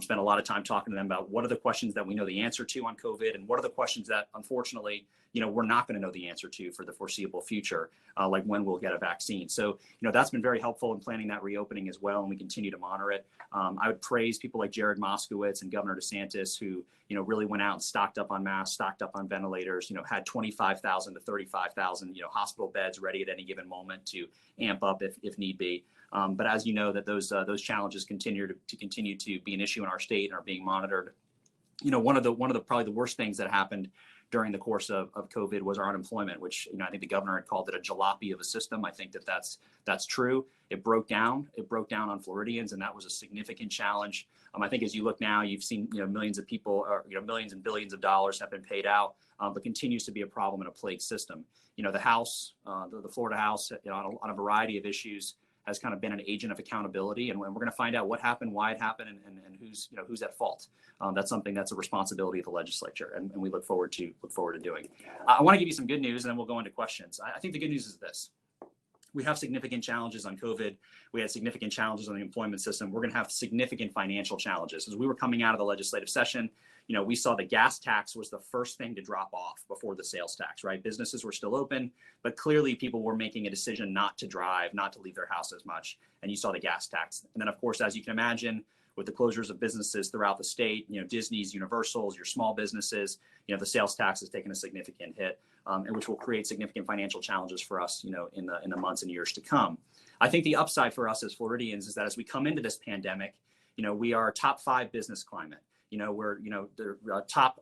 Spent a lot of time talking to them about what are the questions that we know the answer to on COVID, and what are the questions that, unfortunately, we're not going to know the answer to for the foreseeable future, like when we'll get a vaccine. So, that's been very helpful in planning that reopening as well, and we continue to monitor it. I would praise people like Jared Moskowitz and Governor DeSantis, who, really went out and stocked up on masks, stocked up on ventilators, had 25,000 to 35,000, hospital beds ready at any given moment to amp up if need be. But as you know, that those challenges continue to be an issue in our state and are being monitored. One of the probably the worst things that happened during the course of COVID was our unemployment, which I think the governor had called it a jalopy of a system. I think that's true. It broke down on Floridians, and that was a significant challenge. I think as you look now, you've seen millions of people, or millions and billions of dollars have been paid out, but continues to be a problem in a plague system. The House, the Florida House, on a variety of issues, has kind of been an agent of accountability, and we're going to find out what happened, why it happened, and who's at fault. That's something that's a responsibility of the legislature, and we look forward to doing. I want to give you some good news, and then we'll go into questions. I think the good news is this: we have significant challenges on COVID. We had significant challenges on the employment system. We're going to have significant financial challenges. As we were coming out of the legislative session, we saw the gas tax was the first thing to drop off before the sales tax, right? Businesses were still open, but clearly people were making a decision not to drive, not to leave their house as much. And you saw the gas tax. And then, of course, as you can imagine, with the closures of businesses throughout the state, Disney's, Universal's, your small businesses, the sales tax has taken a significant hit, and which will create significant financial challenges for us, in the months and years to come. I think the upside for us as Floridians is that as we come into this pandemic, we are a top 5 business climate. We're the top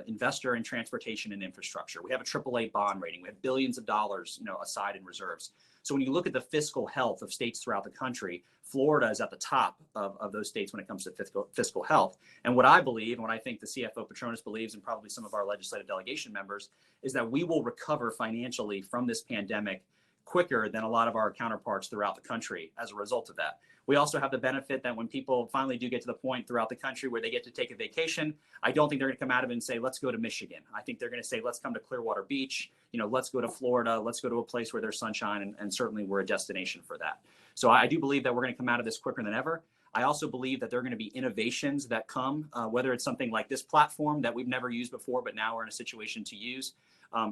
investor in transportation and infrastructure. We have a AAA bond rating. We have billions of dollars aside in reserves. So when you look at the fiscal health of states throughout the country, Florida is at the top of those states when it comes to fiscal health. And what I believe, and what I think the CFO Petronas believes, and probably some of our legislative delegation members, is that we will recover financially from this pandemic quicker than a lot of our counterparts throughout the country as a result of that. We also have the benefit that when people finally do get to the point throughout the country where they get to take a vacation, I don't think they're going to come out of it and say, let's go to Michigan. I think they're going to say, let's come to Clearwater Beach, let's go to Florida, let's go to a place where there's sunshine, and certainly we're a destination for that. So I do believe that we're going to come out of this quicker than ever. I also believe that there are going to be innovations that come, whether it's something like this platform that we've never used before, but now we're in a situation to use,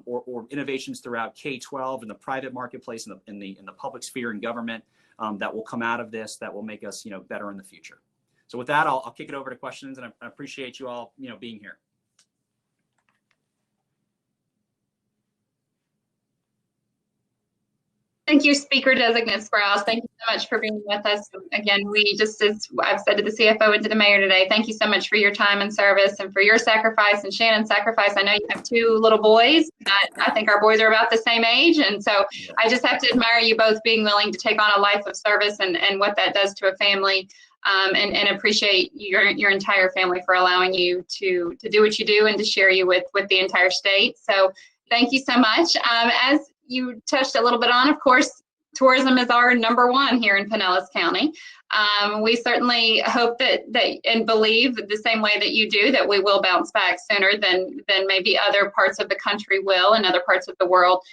or innovations throughout K-12 and the private marketplace and in the public sphere and government that will come out of this, that will make us better in the future. So with that, I'll kick it over to questions, and I appreciate you all being here. Thank you, Speaker Designate Sprouse. Thank you so much for being with us. Again, as I've said to the CFO and to the mayor today, thank you so much for your time and service, and for your sacrifice and Shannon's sacrifice. I know you have 2 little boys. I think our boys are about the same age, and so I just have to admire you both being willing to take on a life of service and what that does to a family, and appreciate your entire family for allowing you to do what you do and to share you with the entire state. So thank you so much. As you touched a little bit on, of course, tourism is our #1 here in Pinellas County. We certainly hope that and believe the same way that you do, that we will bounce back sooner than maybe other parts of the country will, and other parts of the world.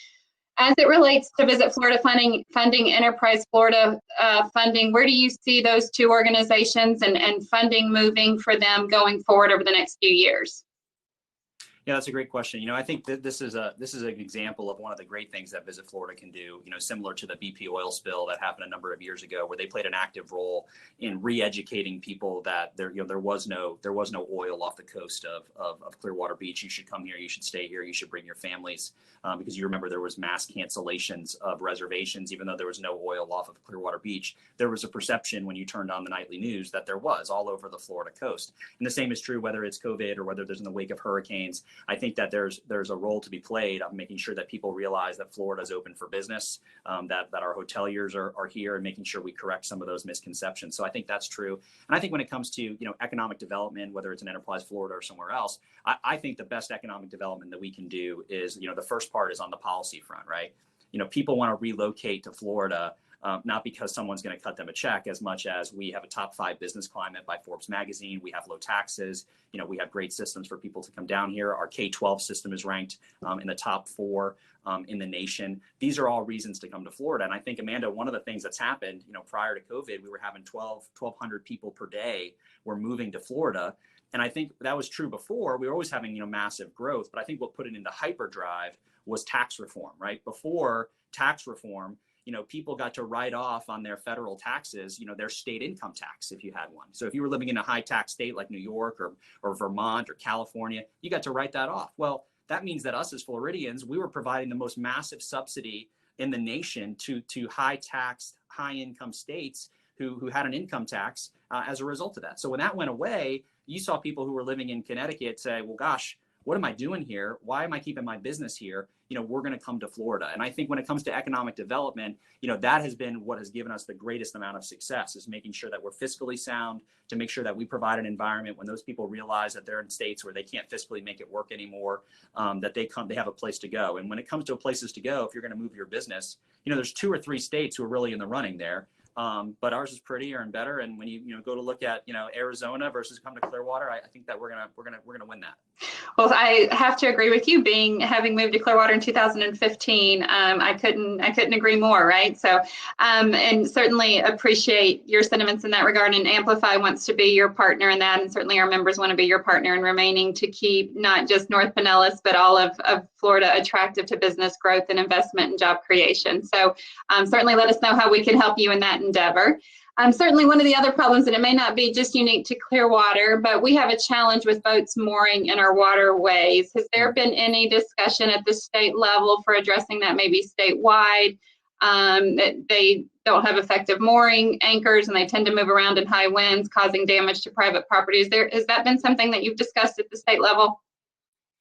As it relates to Visit Florida funding, Enterprise Florida funding, where do you see those 2 organizations and funding moving for them going forward over the next few years? Yeah, that's a great question. I think that this is an example of one of the great things that Visit Florida can do, similar to the BP oil spill that happened a number of years ago, where they played an active role in re-educating people that there was no oil off the coast of Clearwater Beach. You should come here, you should stay here, you should bring your families, because you remember there was mass cancellations of reservations, even though there was no oil off of Clearwater Beach. There was a perception when you turned on the nightly news that there was all over the Florida coast. And the same is true whether it's COVID or whether there's in the wake of hurricanes. I think that there's a role to be played of making sure that people realize that Florida is open for business, that our hoteliers are here, and making sure we correct some of those misconceptions. So I think that's true. And I think when it comes to economic development, whether it's in Enterprise Florida or somewhere else, I think the best economic development that we can do is the first part is on the policy front, right? People want to relocate to Florida. not because someone's going to cut them a check as much as we have a top 5 business climate by Forbes magazine. We have low taxes. We have great systems for people to come down here. Our K-12 system is ranked in the top 4 in the nation. These are all reasons to come to Florida. And I think, Amanda, one of the things that's happened, prior to COVID, we were having 1,200 people per day were moving to Florida. And I think that was true before. We were always having, massive growth. But I think what put it into hyperdrive was tax reform, right? Before tax reform, people got to write off on their federal taxes, their state income tax if you had one. So if you were living in a high tax state like New York or Vermont or California, you got to write that off. Well, that means that us as Floridians, we were providing the most massive subsidy in the nation to high tax, high income states who had an income tax as a result of that. So when that went away, you saw people who were living in Connecticut say, well, gosh, what am I doing here? Why am I keeping my business here? We're going to come to Florida. And I think when it comes to economic development, that has been what has given us the greatest amount of success, is making sure that we're fiscally sound, to make sure that we provide an environment when those people realize that they're in states where they can't fiscally make it work anymore, that they have a place to go. And when it comes to places to go, if you're going to move your business, there's 2 or 3 states who are really in the running there. But ours is prettier and better. And when you go to look at Arizona versus come to Clearwater, I think that we're gonna win that. Well, I have to agree with you. Having moved to Clearwater in 2015, I couldn't agree more. Right. So, and certainly appreciate your sentiments in that regard. And Amplify wants to be your partner in that, and certainly our members want to be your partner in remaining to keep not just North Pinellas, but all of Florida attractive to business growth and investment and job creation. So, certainly let us know how we can help you in that endeavor. Certainly one of the other problems, and it may not be just unique to Clearwater, but we have a challenge with boats mooring in our waterways. Has there been any discussion at the state level for addressing that, maybe statewide? That they don't have effective mooring anchors and they tend to move around in high winds, causing damage to private properties. Has that been something that you've discussed at the state level?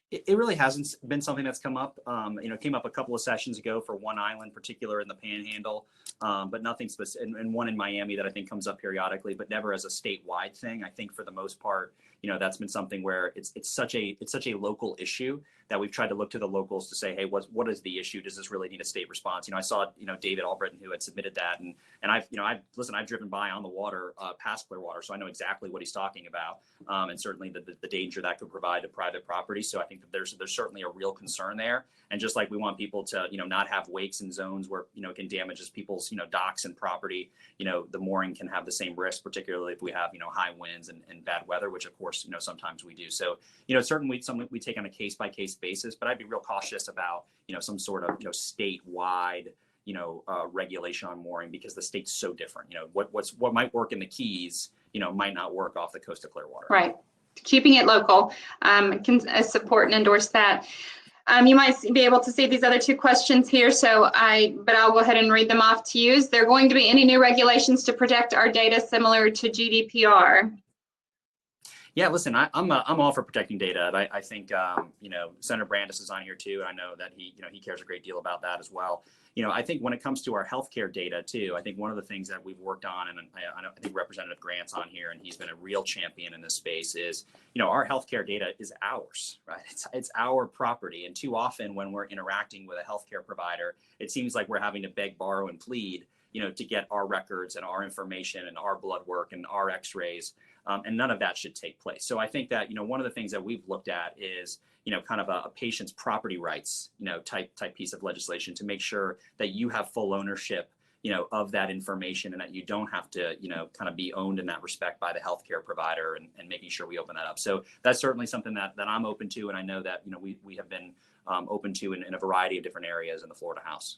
It really hasn't been something that's come up. It came up a couple of sessions ago for one island, particular in the Panhandle, but nothing specific, and one in Miami that I think comes up periodically, but never as a statewide thing. I think for the most part, that's been something where it's such a local issue that we've tried to look to the locals to say, hey, what is the issue? Does this really need a state response? I saw David Albritton, who had submitted that, and I've driven by on the water past Clearwater, so I know exactly what he's talking about, and certainly the danger that could provide to private property. So I think that there's certainly a real concern there, and just like we want people to not have wakes in zones where it can damage people's docks and property, the mooring can have the same risk, particularly if we have high winds and bad weather, which of course sometimes we do. So certainly something we take on a case by case basis, but I'd be real cautious about some sort of statewide regulation on mooring, because the state's so different. What might work in the Keys might not work off the coast of Clearwater. Right. Keeping it local, can support and endorse that. You might be able to see these other 2 questions here, but I'll go ahead and read them off to you. Is there going to be any new regulations to protect our data similar to GDPR? Yeah, listen, I'm all for protecting data. I think Senator Brandis is on here too. I know that he cares a great deal about that as well. I think when it comes to our healthcare data too, I think one of the things that we've worked on, and I think Representative Grant's on here, and he's been a real champion in this space, is our healthcare data is ours, right? It's our property, and too often when we're interacting with a healthcare provider, it seems like we're having to beg, borrow, and plead, to get our records and our information and our blood work and our X-rays. And none of that should take place. So I think that, one of the things that we've looked at is, kind of a patient's property rights, type piece of legislation to make sure that you have full ownership, of that information, and that you don't have to, kind of be owned in that respect by the healthcare provider, and making sure we open that up. So that's certainly something that I'm open to. And I know that, we have been open to in a variety of different areas in the Florida House.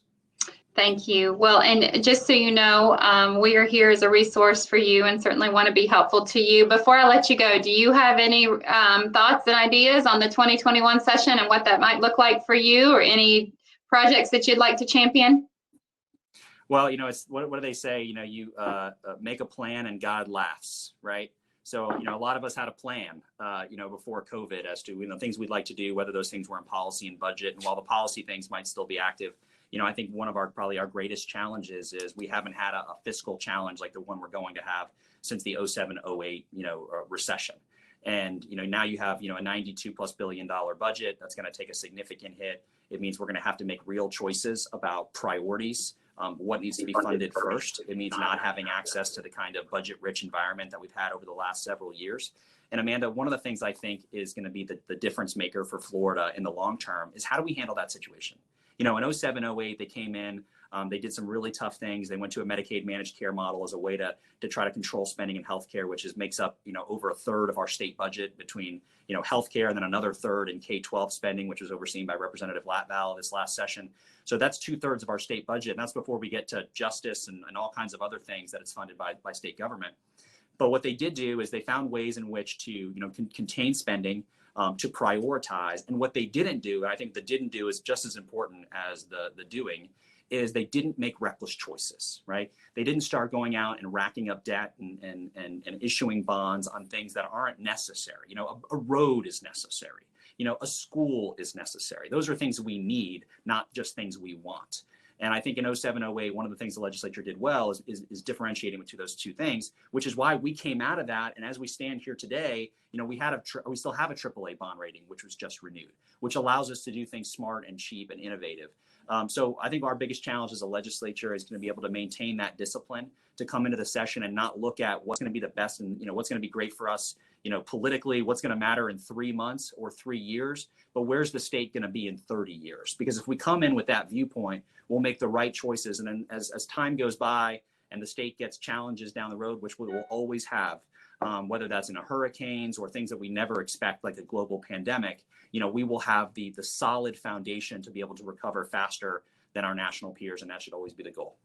Thank you. Well, and just so you know, we are here as a resource for you and certainly want to be helpful to you. Before I let you go, do you have any thoughts and ideas on the 2021 session and what that might look like for you, or any projects that you'd like to champion? Well, it's what do they say? You make a plan and God laughs, right? So, a lot of us had a plan, before COVID as to, things we'd like to do, whether those things were in policy and budget. And while the policy things might still be active, I think one of probably our greatest challenges is we haven't had a fiscal challenge like the one we're going to have since the 07-08, recession. And, now you have, a $92+ billion budget that's going to take a significant hit. It means we're going to have to make real choices about priorities what needs to be funded first. It means not having access to the kind of budget-rich environment that we've had over the last several years. And Amanda, one of the things I think is going to be the difference maker for Florida in the long term is how do we handle that situation? You know, in 07, 08, they came in, they did some really tough things. They went to a Medicaid managed care model as a way to try to control spending in healthcare, which makes up, over a third of our state budget between, healthcare and then another third in K-12 spending, which was overseen by Representative Latval this last session. So that's 2/3 of our state budget. And that's before we get to justice and all kinds of other things that it's funded by state government. But what they did do is they found ways in which to, contain spending, to prioritize. And what they didn't do, and I think the didn't do is just as important as the doing, is they didn't make reckless choices, right? They didn't start going out and racking up debt and issuing bonds on things that aren't necessary. A road is necessary. A school is necessary. Those are things we need, not just things we want. And I think in 07, 08, one of the things the legislature did well is differentiating between those two things, which is why we came out of that. And as we stand here today, we still have a AAA bond rating, which was just renewed, which allows us to do things smart and cheap and innovative. So I think our biggest challenge as a legislature is going to be able to maintain that discipline to come into the session and not look at what's going to be the best and what's going to be great for us, politically, what's going to matter in 3 months or 3 years, but where's the state going to be in 30 years? Because if we come in with that viewpoint, we'll make the right choices. And then as time goes by and the state gets challenges down the road, which we will always have, whether that's in a hurricanes or things that we never expect, like a global pandemic, we will have the solid foundation to be able to recover faster than our national peers. And that should always be the goal.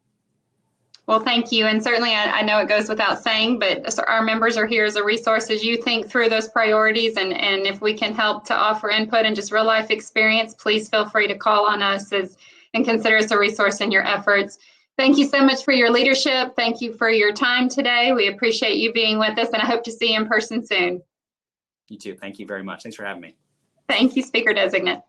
Well, thank you. And certainly I know it goes without saying, but our members are here as a resource as you think through those priorities. And if we can help to offer input and just real life experience, please feel free to call on us and consider us a resource in your efforts. Thank you so much for your leadership. Thank you for your time today. We appreciate you being with us and I hope to see you in person soon. You too. Thank you very much. Thanks for having me. Thank you, Speaker Designate.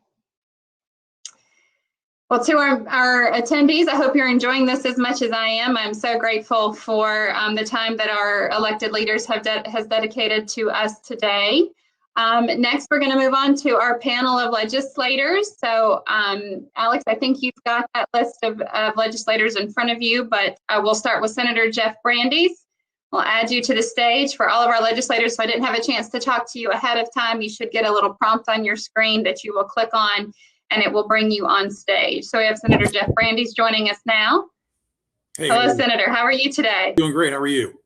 Well, to our attendees, I hope you're enjoying this as much as I am. I'm so grateful for the time that our elected leaders has dedicated to us today. Next, we're going to move on to our panel of legislators. So, Alex, I think you've got that list of legislators in front of you, but we'll start with Senator Jeff Brandeis. We'll add you to the stage. For all of our legislators, so I didn't have a chance to talk to you ahead of time, you should get a little prompt on your screen that you will click on and it will bring you on stage. So we have Senator Jeff Brandeis joining us now. Hey, hello, Senator. How are you today? Doing great. How are you?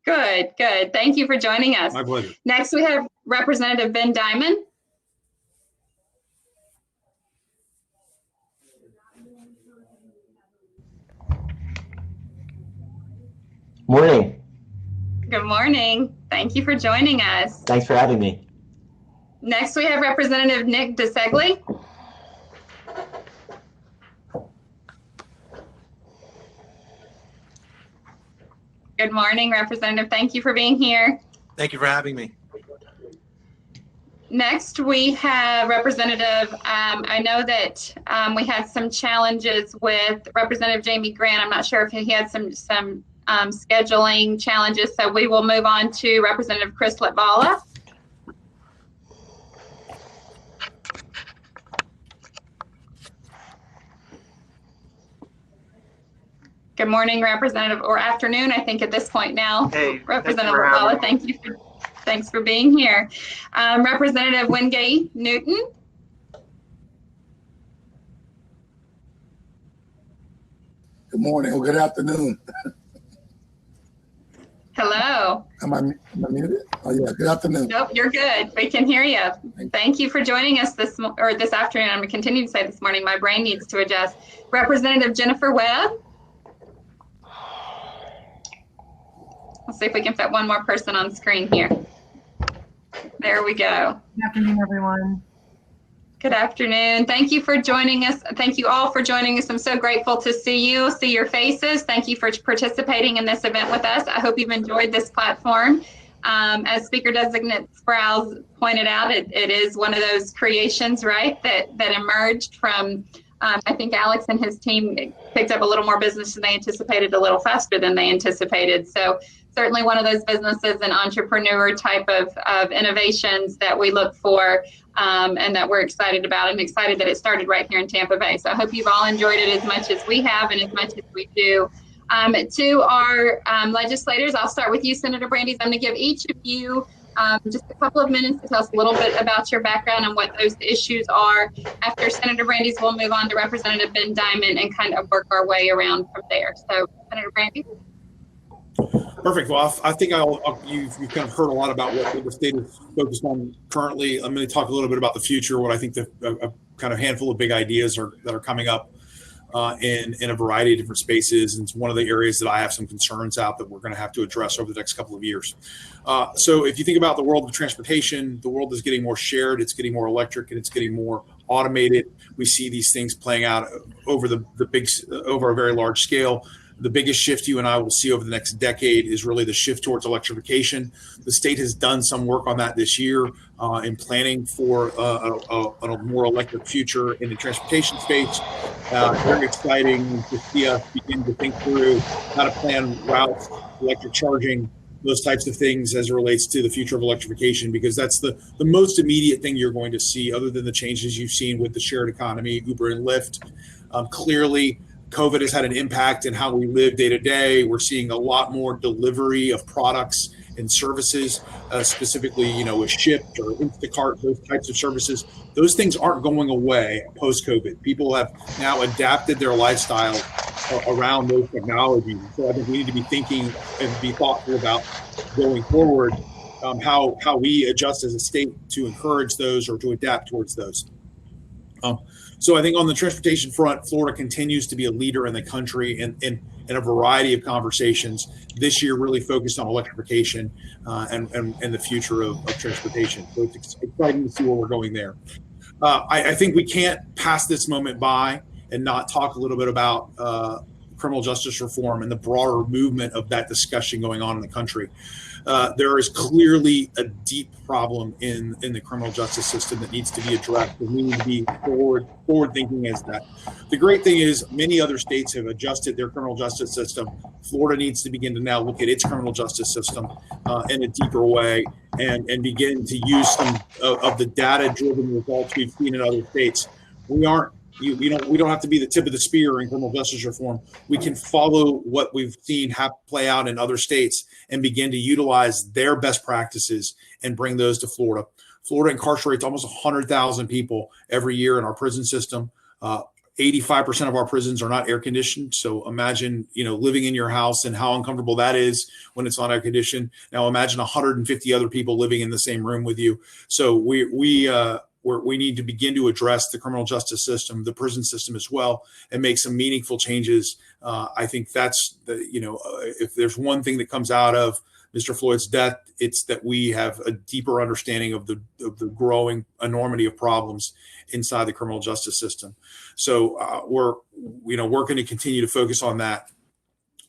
Good, good. Thank you for joining us. My pleasure. Next, we have Representative Ben Diamond. Morning. Good morning. Thank you for joining us. Thanks for having me. Next, we have Representative Nick DeSegli. Good morning, Representative. Thank you for being here. Thank you for having me. Next, we have Representative, I know that we had some challenges with Representative Jamie Grant. I'm not sure if he had some scheduling challenges, so we will move on to Representative Chris Latvala. Good morning, Representative, or afternoon, I think at this point now. Hey, Representative Latvala, thanks for being here. Representative Wingate Newton. Good morning or good afternoon. Hello. Am I muted? Oh yeah, good afternoon. Nope, you're good. We can hear you. Thank you for joining us this afternoon. I'm going to continue to say this morning. My brain needs to adjust. Representative Jennifer Webb. Let's see if we can fit one more person on screen here. There we go. Good afternoon, everyone. Good afternoon. Thank you for joining us. Thank you all for joining us. I'm so grateful to see you, see your faces. Thank you for participating in this event with us. I hope you've enjoyed this platform. As Speaker Designate Sprouse pointed out, it is one of those creations, right, that emerged from, I think Alex and his team picked up a little more business than they anticipated, a little faster than they anticipated. So certainly one of those businesses and entrepreneur type of innovations that we look for and that we're excited about, and excited that it started right here in Tampa Bay. So I hope you've all enjoyed it as much as we have and as much as we do. To our legislators, I'll start with you, Senator Brandeis. I'm going to give each of you just a couple of minutes to tell us a little bit about your background and what those issues are. After Senator Brandeis, we'll move on to Representative Ben Diamond and kind of work our way around from there. So, Senator Brandeis. Perfect. Well, I think you've kind of heard a lot about what the state is focused on currently. I'm going to talk a little bit about the future, what I think a kind of handful of big ideas that are coming up in a variety of different spaces. And it's one of the areas that I have some concerns out that we're going to have to address over the next couple of years. So if you think about the world of transportation, the world is getting more shared, it's getting more electric, and it's getting more automated. We see these things playing out over over a very large scale. The biggest shift you and I will see over the next decade is really the shift towards electrification. The state has done some work on that this year in planning for a more electric future in the transportation space. Very exciting to see us begin to think through how to plan routes, electric charging, those types of things as it relates to the future of electrification, because that's the most immediate thing you're going to see, other than the changes you've seen with the shared economy, Uber and Lyft. Clearly, COVID has had an impact in how we live day to day. We're seeing a lot more delivery of products and services, specifically, with Shipt or Instacart, those types of services. Those things aren't going away post-COVID. People have now adapted their lifestyle around those technologies. So I think we need to be thinking and be thoughtful about going forward, how we adjust as a state to encourage those or to adapt towards those. So I think on the transportation front, Florida continues to be a leader in the country in a variety of conversations. This year really focused on electrification and the future of transportation. So it's exciting to see where we're going there. I think we can't pass this moment by and not talk a little bit about criminal justice reform and the broader movement of that discussion going on in the country. There is clearly a deep problem in the criminal justice system that needs to be addressed, and we need to be forward thinking as that. The great thing is many other states have adjusted their criminal justice system. Florida needs to begin to now look at its criminal justice system in a deeper way and begin to use some of the data-driven results we've seen in other states. We don't have to be the tip of the spear in criminal justice reform. We can follow what we've seen play out in other states and begin to utilize their best practices and bring those to Florida. Florida incarcerates almost 100,000 people every year in our prison system. 85% of our prisons are not air conditioned. So imagine, living in your house and how uncomfortable that is when it's not air conditioned. Now imagine 150 other people living in the same room with you. So we need to begin to address the criminal justice system, the prison system as well, and make some meaningful changes. I think that's if there's one thing that comes out of Mr. Floyd's death, it's that we have a deeper understanding of the growing enormity of problems inside the criminal justice system. So we're going to continue to focus on that.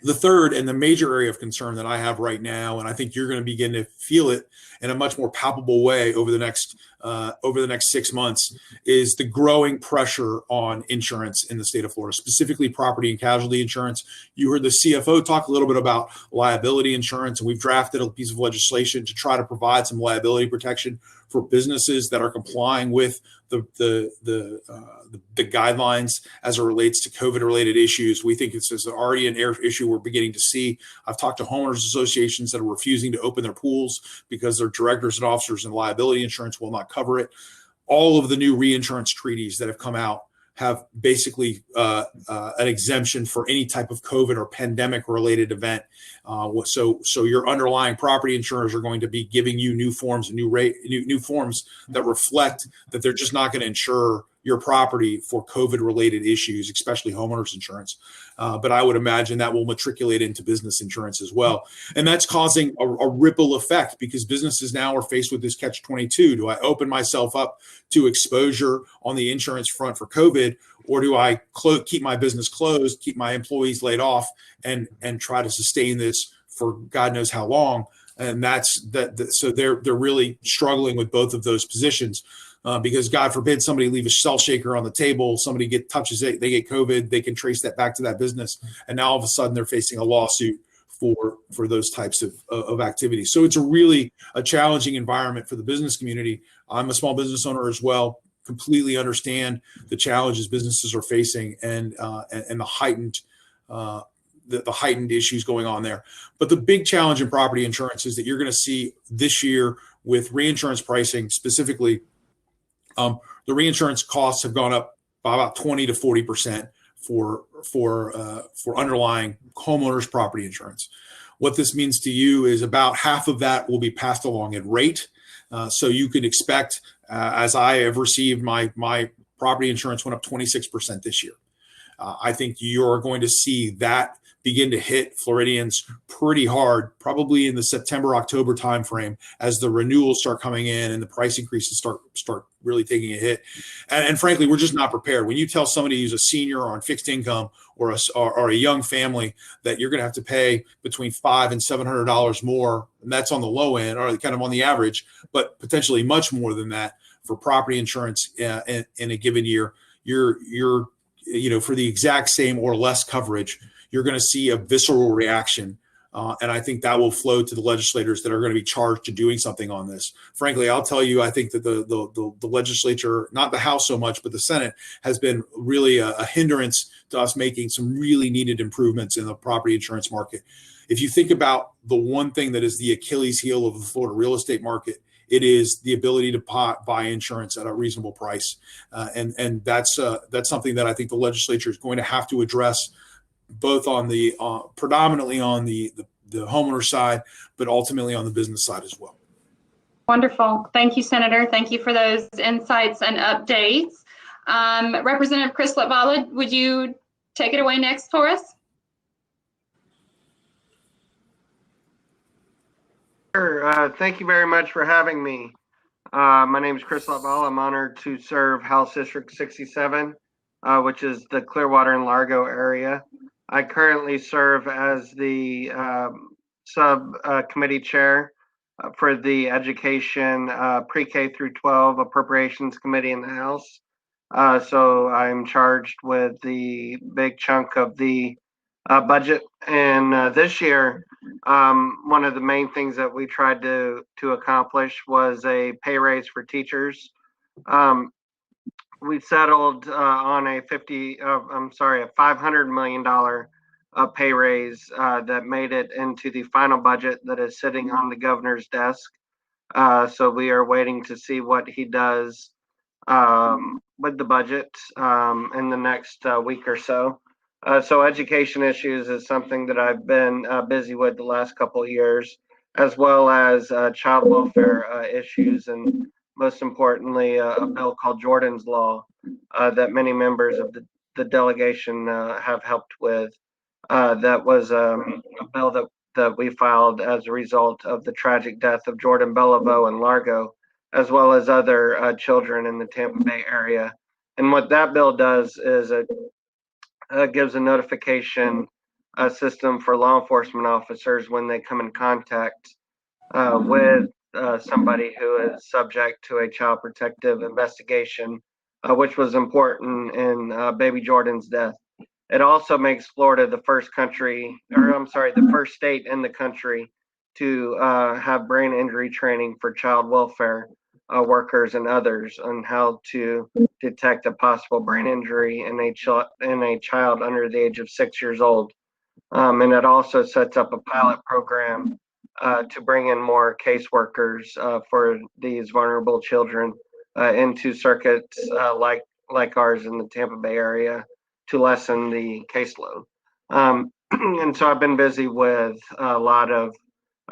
The third and the major area of concern that I have right now, and I think you're going to begin to feel it in a much more palpable way over the next 6 months, is the growing pressure on insurance in the state of Florida, specifically property and casualty insurance. You heard the CFO talk a little bit about liability insurance, and we've drafted a piece of legislation to try to provide some liability protection for businesses that are complying with the guidelines as it relates to COVID-related issues. We think it's already an issue we're beginning to see. I've talked to homeowners associations that are refusing to open their pools because their directors and officers in liability insurance will not cover it. All of the new reinsurance treaties that have come out have basically an exemption for any type of COVID or pandemic-related event. So your underlying property insurers are going to be giving you new forms and new forms that reflect that they're just not going to insure your property for COVID-related issues, especially homeowners insurance. But I would imagine that will matriculate into business insurance as well. And that's causing a ripple effect, because businesses now are faced with this catch-22. Do I open myself up to exposure on the insurance front for COVID, or do I keep my business closed, keep my employees laid off, and try to sustain this for God knows how long? And so they're really struggling with both of those positions. Because God forbid somebody leave a salt shaker on the table, somebody touches it, they get COVID, they can trace that back to that business. And now all of a sudden they're facing a lawsuit for those types of activities. So it's a challenging environment for the business community. I'm a small business owner as well, completely understand the challenges businesses are facing and the heightened the heightened issues going on there. But the big challenge in property insurance is that you're going to see this year with reinsurance pricing specifically, the reinsurance costs have gone up by about 20 to 40% for underlying homeowners property insurance. What this means to you is about half of that will be passed along in rate. So you can expect, as I have received, my property insurance went up 26% this year. I think you're going to see that begin to hit Floridians pretty hard, probably in the September, October timeframe, as the renewals start coming in and the price increases start really taking a hit. And frankly, we're just not prepared. When you tell somebody who's a senior or on fixed income or a young family that you're going to have to pay between $500 and $700 more, and that's on the low end or kind of on the average, but potentially much more than that for property insurance in a given year, you're for the exact same or less coverage, you're going to see a visceral reaction. And I think that will flow to the legislators that are going to be charged to doing something on this. Frankly, I'll tell you, I think that the legislature, not the House so much, but the Senate, has been really a hindrance to us making some really needed improvements in the property insurance market. If you think about the one thing that is the Achilles heel of the Florida real estate market, it is the ability to buy insurance at a reasonable price. And that's something that I think the legislature is going to have to address, both on the predominantly on the homeowner side, but ultimately on the business side as well. Wonderful. Thank you, Senator. Thank you for those insights and updates. Representative Chris Latvala, would you take it away next for us? Sure. Thank you very much for having me. My name is Chris Latvala. I'm honored to serve House District 67, which is the Clearwater and Largo area. I currently serve as the subcommittee chair for the Education Pre-K through 12 Appropriations Committee in the House. So I'm charged with the big chunk of the budget. And this year, one of the main things that we tried to accomplish was a pay raise for teachers. We settled on a $500 million pay raise that made it into the final budget that is sitting on the governor's desk. So we are waiting to see what he does with the budget in the next week or so. So education issues is something that I've been busy with the last couple of years, as well as child welfare issues, and most importantly, a bill called Jordan's Law that many members of the delegation have helped with. That was a bill that we filed as a result of the tragic death of Jordan Beliveau in Largo, as well as other children in the Tampa Bay area. And what that bill does is it gives a notification system for law enforcement officers when they come in contact with somebody who is subject to a child protective investigation, which was important in baby Jordan's death. It also makes Florida the first state in the country to have brain injury training for child welfare workers and others on how to detect a possible brain injury in a child under the age of 6 years old. And it also sets up a pilot program to bring in more caseworkers for these vulnerable children into circuits like ours in the Tampa Bay area to lessen the caseload. And so I've been busy with a lot of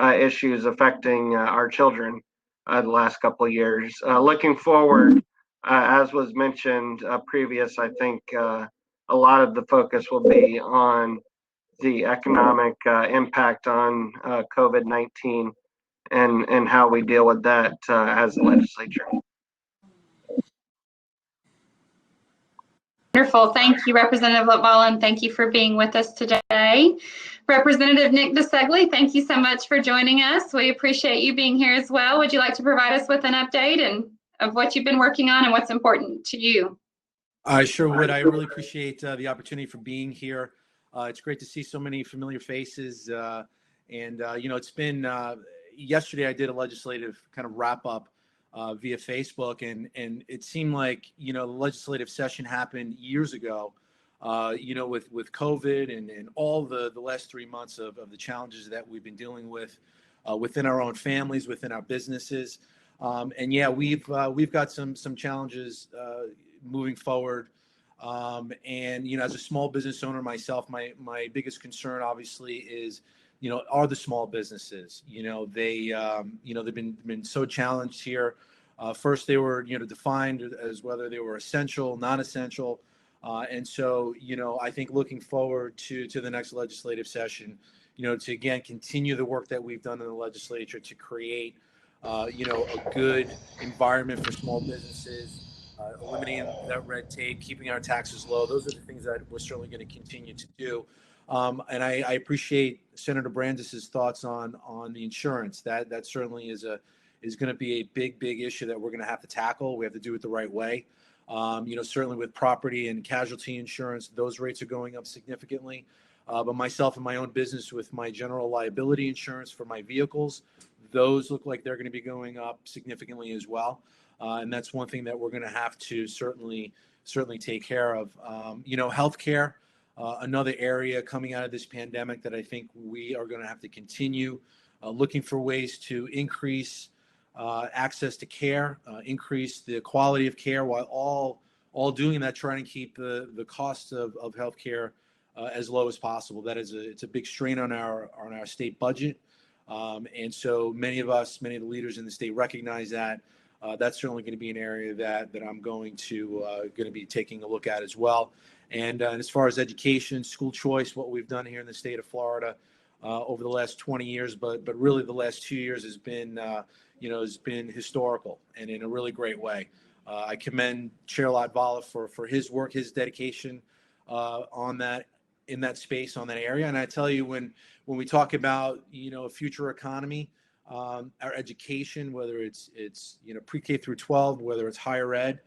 issues affecting our children the last couple of years. Looking forward, as was mentioned previous, I think a lot of the focus will be on the economic impact on COVID-19 and how we deal with that as a legislature. Wonderful. Thank you, Representative Latvala, and thank you for being with us today. Representative Nick DeSegli, thank you so much for joining us. We appreciate you being here as well. Would you like to provide us with an update of what you've been working on and what's important to you? I sure would. I really appreciate the opportunity for being here. It's great to see so many familiar faces. And, it's been, yesterday I did a legislative kind of wrap up via Facebook, and it seemed like, the legislative session happened years ago, with COVID and all the last 3 months of the challenges that we've been dealing with within our own families, within our businesses. And yeah, we've got some challenges moving forward. And, as a small business owner myself, my biggest concern obviously is, are the small businesses. They've been so challenged here. First, they were, defined as whether they were essential, non-essential. And so, I think looking forward to the next legislative session, to again continue the work that we've done in the legislature to create, a good environment for small businesses, eliminating that red tape, keeping our taxes low. Those are the things that we're certainly going to continue to do. And I appreciate Senator Brandis's thoughts on the insurance. That certainly is going to be a big issue that we're going to have to tackle. We have to do it the right way. Certainly with property and casualty insurance, those rates are going up significantly. But myself and my own business with my general liability insurance for my vehicles, those look like they're going to be going up significantly as well. And that's one thing that we're going to have to certainly take care of. Healthcare, another area coming out of this pandemic that I think we are going to have to continue looking for ways to increase access to care, increase the quality of care, while all doing that, trying to keep the cost of healthcare as low as possible. It's a big strain on our state budget, and so many of the leaders in the state recognize that. That's certainly going to be an area that I'm going to be taking a look at as well. And as far as education, school choice, what we've done here in the state of Florida over the last 20 years, but really the last 2 years has been historical and in a really great way. I commend Chair Latvala for his work, his dedication in that space, on that area. And I tell you, when we talk about a future economy, our education, whether it's pre-K through 12, whether it's higher ed,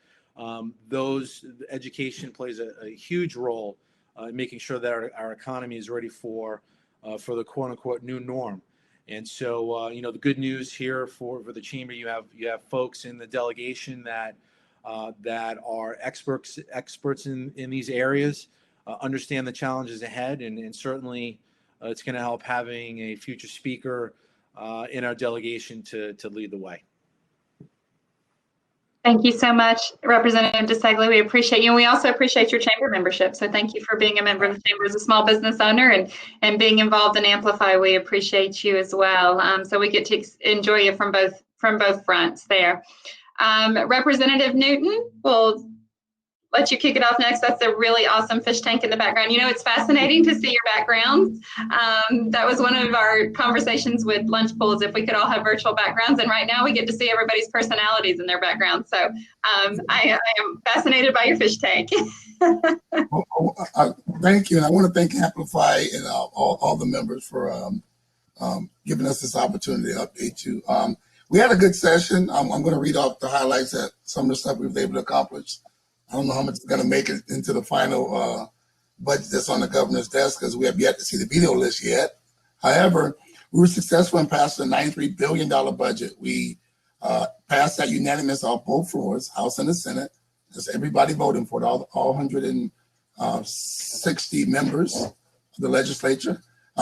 education plays a huge role in making sure that our economy is ready for the quote unquote new norm. And so, the good news here for the chamber, you have folks in the delegation that are experts in these areas, understand the challenges ahead, and certainly it's going to help having a future speaker in our delegation to lead the way. Thank you so much, Representative DeSeglia. We appreciate you. And we also appreciate your chamber membership. So thank you for being a member of the chamber as a small business owner and being involved in Amplify. We appreciate you as well. So we get to enjoy you from both fronts there. Representative Newton, we'll let you kick it off next. That's a really awesome fish tank in the background. It's fascinating to see your backgrounds. That was one of our conversations with Lunchpool, is if we could all have virtual backgrounds. And right now we get to see everybody's personalities in their backgrounds. So I am fascinated by your fish tank. Thank you. And I want to thank Amplify and all the members for giving us this opportunity to update you. We had a good session. I'm going to read off the highlights of some of the stuff we were able to accomplish. I don't know how much is going to make it into the final budget that's on the governor's desk, because we have yet to see the veto list yet. However, we were successful in passing a $93 billion budget. We passed that unanimous on both floors, House and the Senate. That's everybody voting for it, all 160 members of the legislature.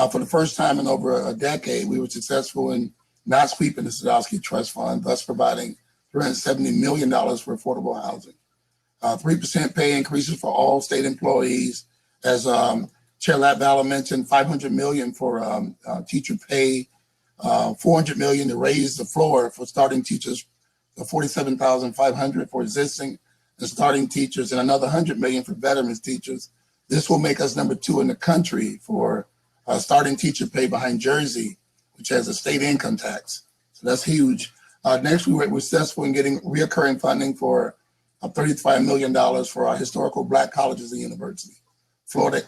For the first time in over a decade, we were successful in not sweeping the Sadowski Trust Fund, thus providing $370 million for affordable housing. 3% pay increases for all state employees. As Chair Latvala mentioned, $500 million for teacher pay, $400 million to raise the floor for starting teachers, $47,500 for existing and starting teachers, and another $100 million for veterans teachers. This will make us number 2 in the country for starting teacher pay, behind Jersey, which has a state income tax. So that's huge. Next, we were successful in getting reoccurring funding for $35 million for our historical Black colleges and universities: Florida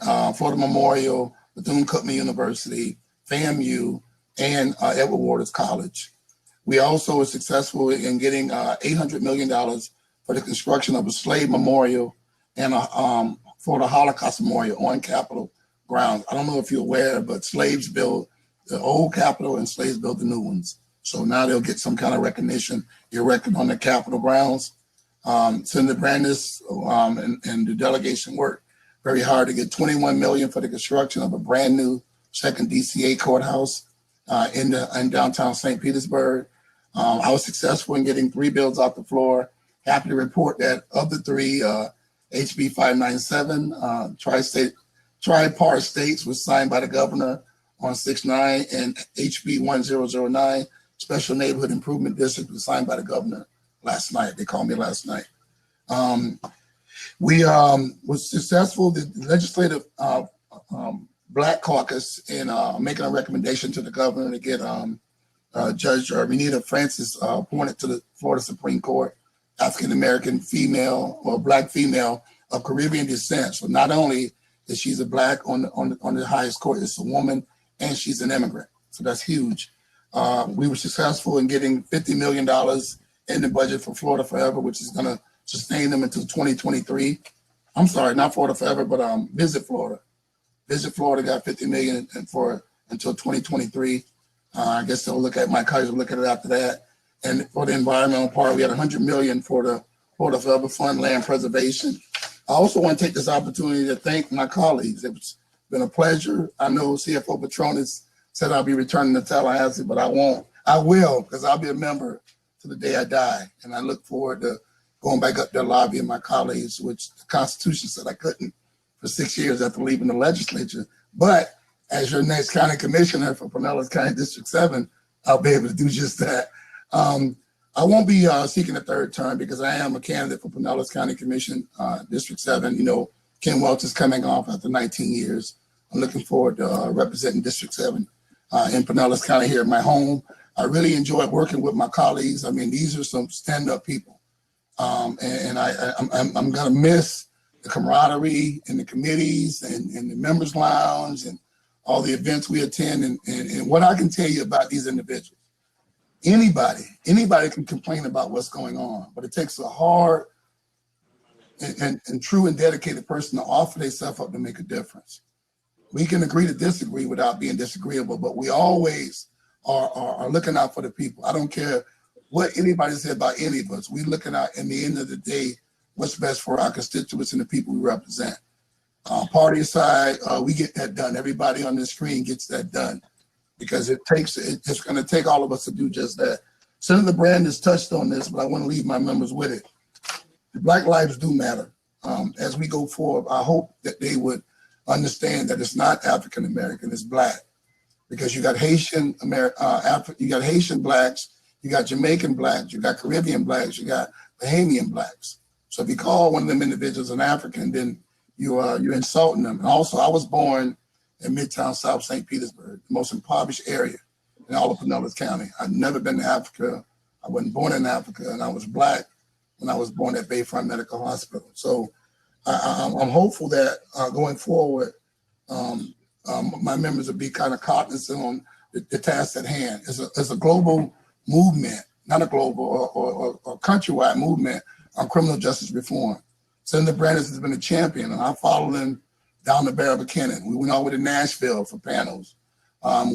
Memorial, Bethune-Cookman University, FAMU, and Edward Waters College. We also were successful in getting $800 million for the construction of a slave memorial and for the Holocaust memorial on Capitol grounds. I don't know if you're aware, but slaves built the old Capitol and slaves built the new ones. So now they'll get some kind of recognition erected on the Capitol grounds. Senator Brandis and the delegation worked very hard to get $21 million for the construction of a brand new second DCA courthouse in downtown St. Petersburg. I was successful in getting 3 bills off the floor. Happy to report that of the 3, HB 597, tri-part states was signed by the governor on 6/9, and HB 1009, Special Neighborhood Improvement District, was signed by the governor last night. They called me last night. We was successful, the legislative Black Caucus, in making a recommendation to the governor to get Judge Renita Francis appointed to the Florida Supreme Court, African-American female or Black female of Caribbean descent. So not only is she's a Black on the highest court, it's a woman, and she's an immigrant. So that's huge. We were successful in getting $50 million in the budget for Florida Forever, which is going to sustain them until 2023. I'm sorry, not Florida Forever, but Visit Florida. Visit Florida got $50 million until 2023. I guess they'll look at, my colleagues will look at it after that. And for the environmental part, we had $100 million for the Florida Forever Fund, land preservation. I also want to take this opportunity to thank my colleagues. It's been a pleasure. I know CFO Petronis said I'll be returning to Tallahassee, but I won't. I will, because I'll be a member to the day I die. And I look forward to going back up there lobbying my colleagues, which the Constitution said I couldn't for 6 years after leaving the legislature. But as your next county commissioner for Pinellas County District 7, I'll be able to do just that. I won't be seeking a third term because I am a candidate for Pinellas County Commission, District 7. You know, Ken Welch is coming off after 19 years. I'm looking forward to representing District 7 in Pinellas County here at my home. I really enjoy working with my colleagues. I mean, these are some stand-up people. I'm going to miss the camaraderie in the committees and the members lounge and all the events we attend. And what I can tell you about these individuals, anybody can complain about what's going on, but it takes a hard and true and dedicated person to offer themselves up to make a difference. We can agree to disagree without being disagreeable, but we always are looking out for the people. I don't care what anybody said about any of us. We're looking out, in the end of the day, what's best for our constituents and the people we represent. Party aside, we get that done. Everybody on this screen gets that done because it's going to take all of us to do just that. Senator Brandis touched on this, but I want to leave my members with it. The Black lives do matter. As we go forward, I hope that they would understand that it's not African American, it's Black, because you got Haitian you got Haitian Blacks, you got Jamaican Blacks, you got Caribbean Blacks, you got Bahamian Blacks. So if you call one of them individuals an African, then you're insulting them. And also, I was born in Midtown South St. Petersburg, the most impoverished area in all of Pinellas County. I've never been to Africa. I wasn't born in Africa, and I was Black when I was born at Bayfront Medical Hospital. So I'm hopeful that going forward, my members will be kind of cognizant on the task at hand. It's a global movement, not a global or countrywide movement on criminal justice reform. Senator Brandis has been a champion, and I followed him down the barrel of Cannon. We went all the way to Nashville for panels.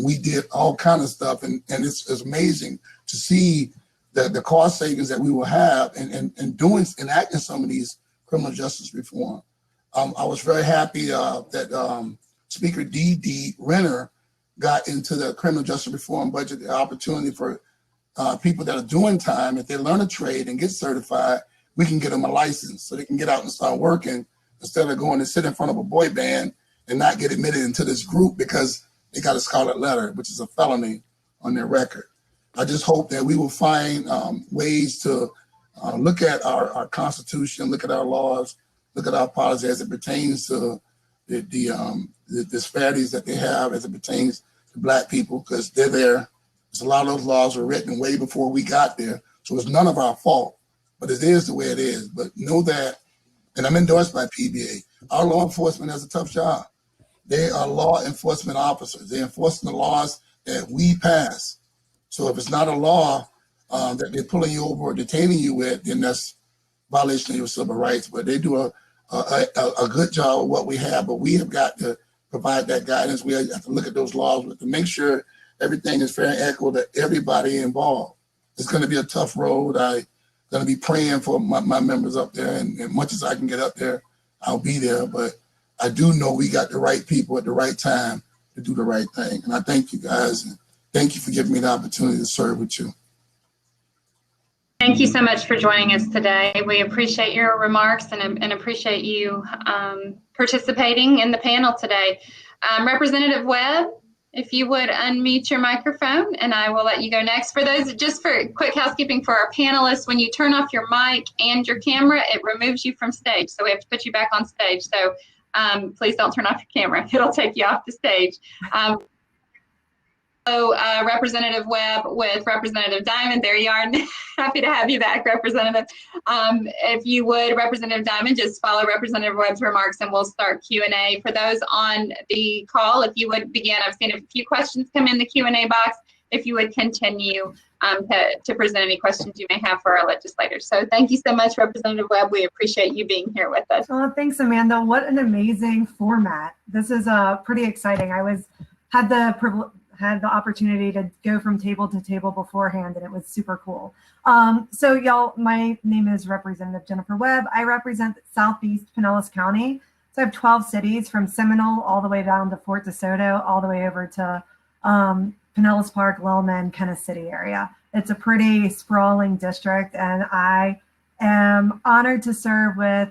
We did all kinds of stuff, and it's amazing to see the cost savings that we will have and enacting some of these criminal justice reform. I was very happy that Speaker D.D. Renner got into the criminal justice reform budget the opportunity for people that are doing time, if they learn a trade and get certified, we can get them a license so they can get out and start working instead of going to sit in front of a boy band and not get admitted into this group because they got a scarlet letter, which is a felony on their record. I just hope that we will find ways to look at our Constitution, look at our laws, look at our policy as it pertains to the disparities that they have as it pertains to Black people, because they're there. There's a lot of those laws were written way before we got there, so it's none of our fault, but it is the way it is. But know that, and I'm endorsed by PBA, our law enforcement has a tough job. They are law enforcement officers. They're enforcing the laws that we pass. So if it's not a law that they're pulling you over or detaining you with, then that's violation of your civil rights. But they do a good job of what we have, but we have got to provide that guidance. We have to look at those laws to make sure everything is fair and equal to everybody involved. It's going to be a tough road. I'm going to be praying for my members up there, and as much as I can get up there, I'll be there. But I do know we got the right people at the right time to do the right thing. And I thank you guys, and thank you for giving me the opportunity to serve with you. Thank you so much for joining us today. We appreciate your remarks and appreciate you participating in the panel today. Representative Webb, if you would unmute your microphone, and I will let you go next. For those, just for quick housekeeping for our panelists, when you turn off your mic and your camera, it removes you from stage. So we have to put you back on stage. So please don't turn off your camera. It'll take you off the stage. So Representative Webb with Representative Diamond, there you are. Happy to have you back, Representative. If you would, Representative Diamond, just follow Representative Webb's remarks and we'll start Q&A. For those on the call, if you would begin, I've seen a few questions come in the Q&A box. If you would continue to present any questions you may have for our legislators. So thank you so much, Representative Webb. We appreciate you being here with us. Oh, thanks, Amanda. What an amazing format. This is pretty exciting. I had the opportunity to go from table to table beforehand, and it was super cool. So y'all, my name is Representative Jennifer Webb. I represent Southeast Pinellas County. So I have 12 cities from Seminole all the way down to Fort DeSoto, all the way over to Pinellas Park, Lillman, Kennis City area. It's a pretty sprawling district, and I am honored to serve with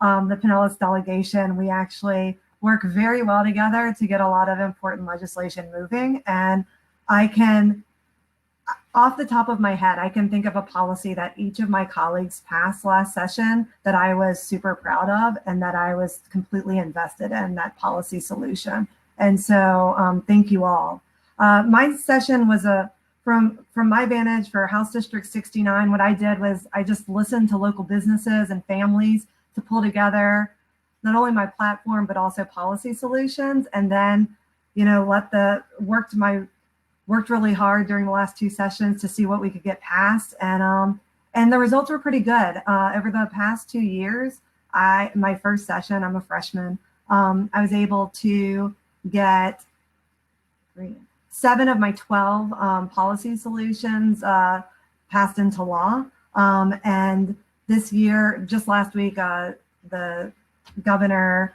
the Pinellas delegation. We actually work very well together to get a lot of important legislation moving. And I can, off the top of my head, I can think of a policy that each of my colleagues passed last session that I was super proud of and that I was completely invested in that policy solution. And so thank you all. My session was from my vantage for House District 69, what I did was I just listened to local businesses and families to pull together not only my platform, but also policy solutions. And then, you know, worked really hard during the last 2 sessions to see what we could get passed. And the results were pretty good. Over the past 2 years, my first session, I'm a freshman, I was able to get 7 of my 12 policy solutions passed into law. And this year, just last week, the governor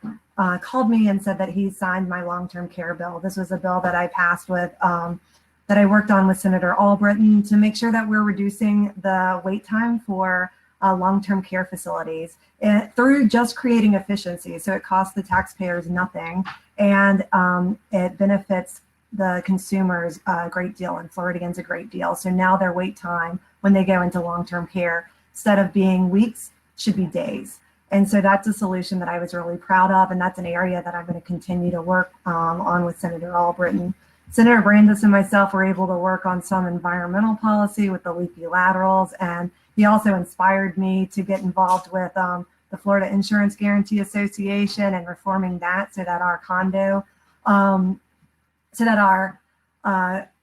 called me and said that he signed my long-term care bill. This was a bill that I passed with, that I worked on with Senator Albritton to make sure that we're reducing the wait time for long-term care facilities through just creating efficiency. So it costs the taxpayers nothing, and it benefits the consumers a great deal and Floridians a great deal. So now their wait time when they go into long-term care, instead of being weeks, should be days. And so that's a solution that I was really proud of, and that's an area that I'm going to continue to work on with Senator Albritton. Senator Brandes and myself were able to work on some environmental policy with the leaky laterals, and he also inspired me to get involved with the Florida Insurance Guarantee Association and reforming that so that our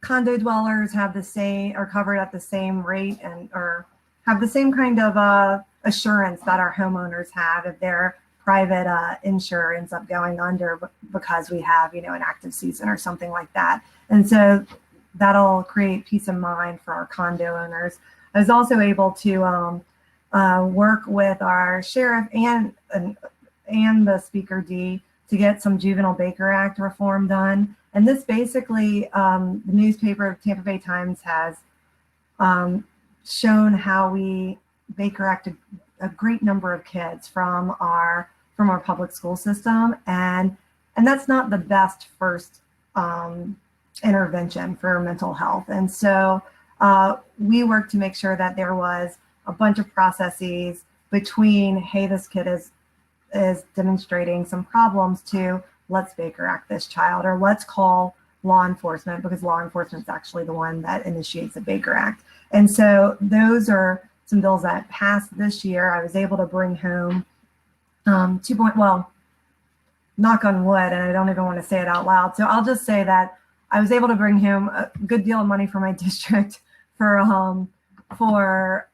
condo dwellers have the same, are covered at the same rate and or have the same kind of assurance that our homeowners have if their private insurer ends up going under because we have, you know, an active season or something like that. And so that'll create peace of mind for our condo owners. I was also able to work with our sheriff and the Speaker D to get some Juvenile Baker Act reform done. And this basically, the newspaper Tampa Bay Times has shown how we Baker Act a great number of kids from our public school system, and that's not the best first intervention for mental health. And so we worked to make sure that there was a bunch of processes between, hey, this kid is demonstrating some problems, to let's Baker Act this child, or let's call law enforcement, because law enforcement is actually the one that initiates the Baker Act. And so those are some bills that passed this year. I was able to bring home knock on wood, and I don't even want to say it out loud. So I'll just say that I was able to bring home a good deal of money for my district for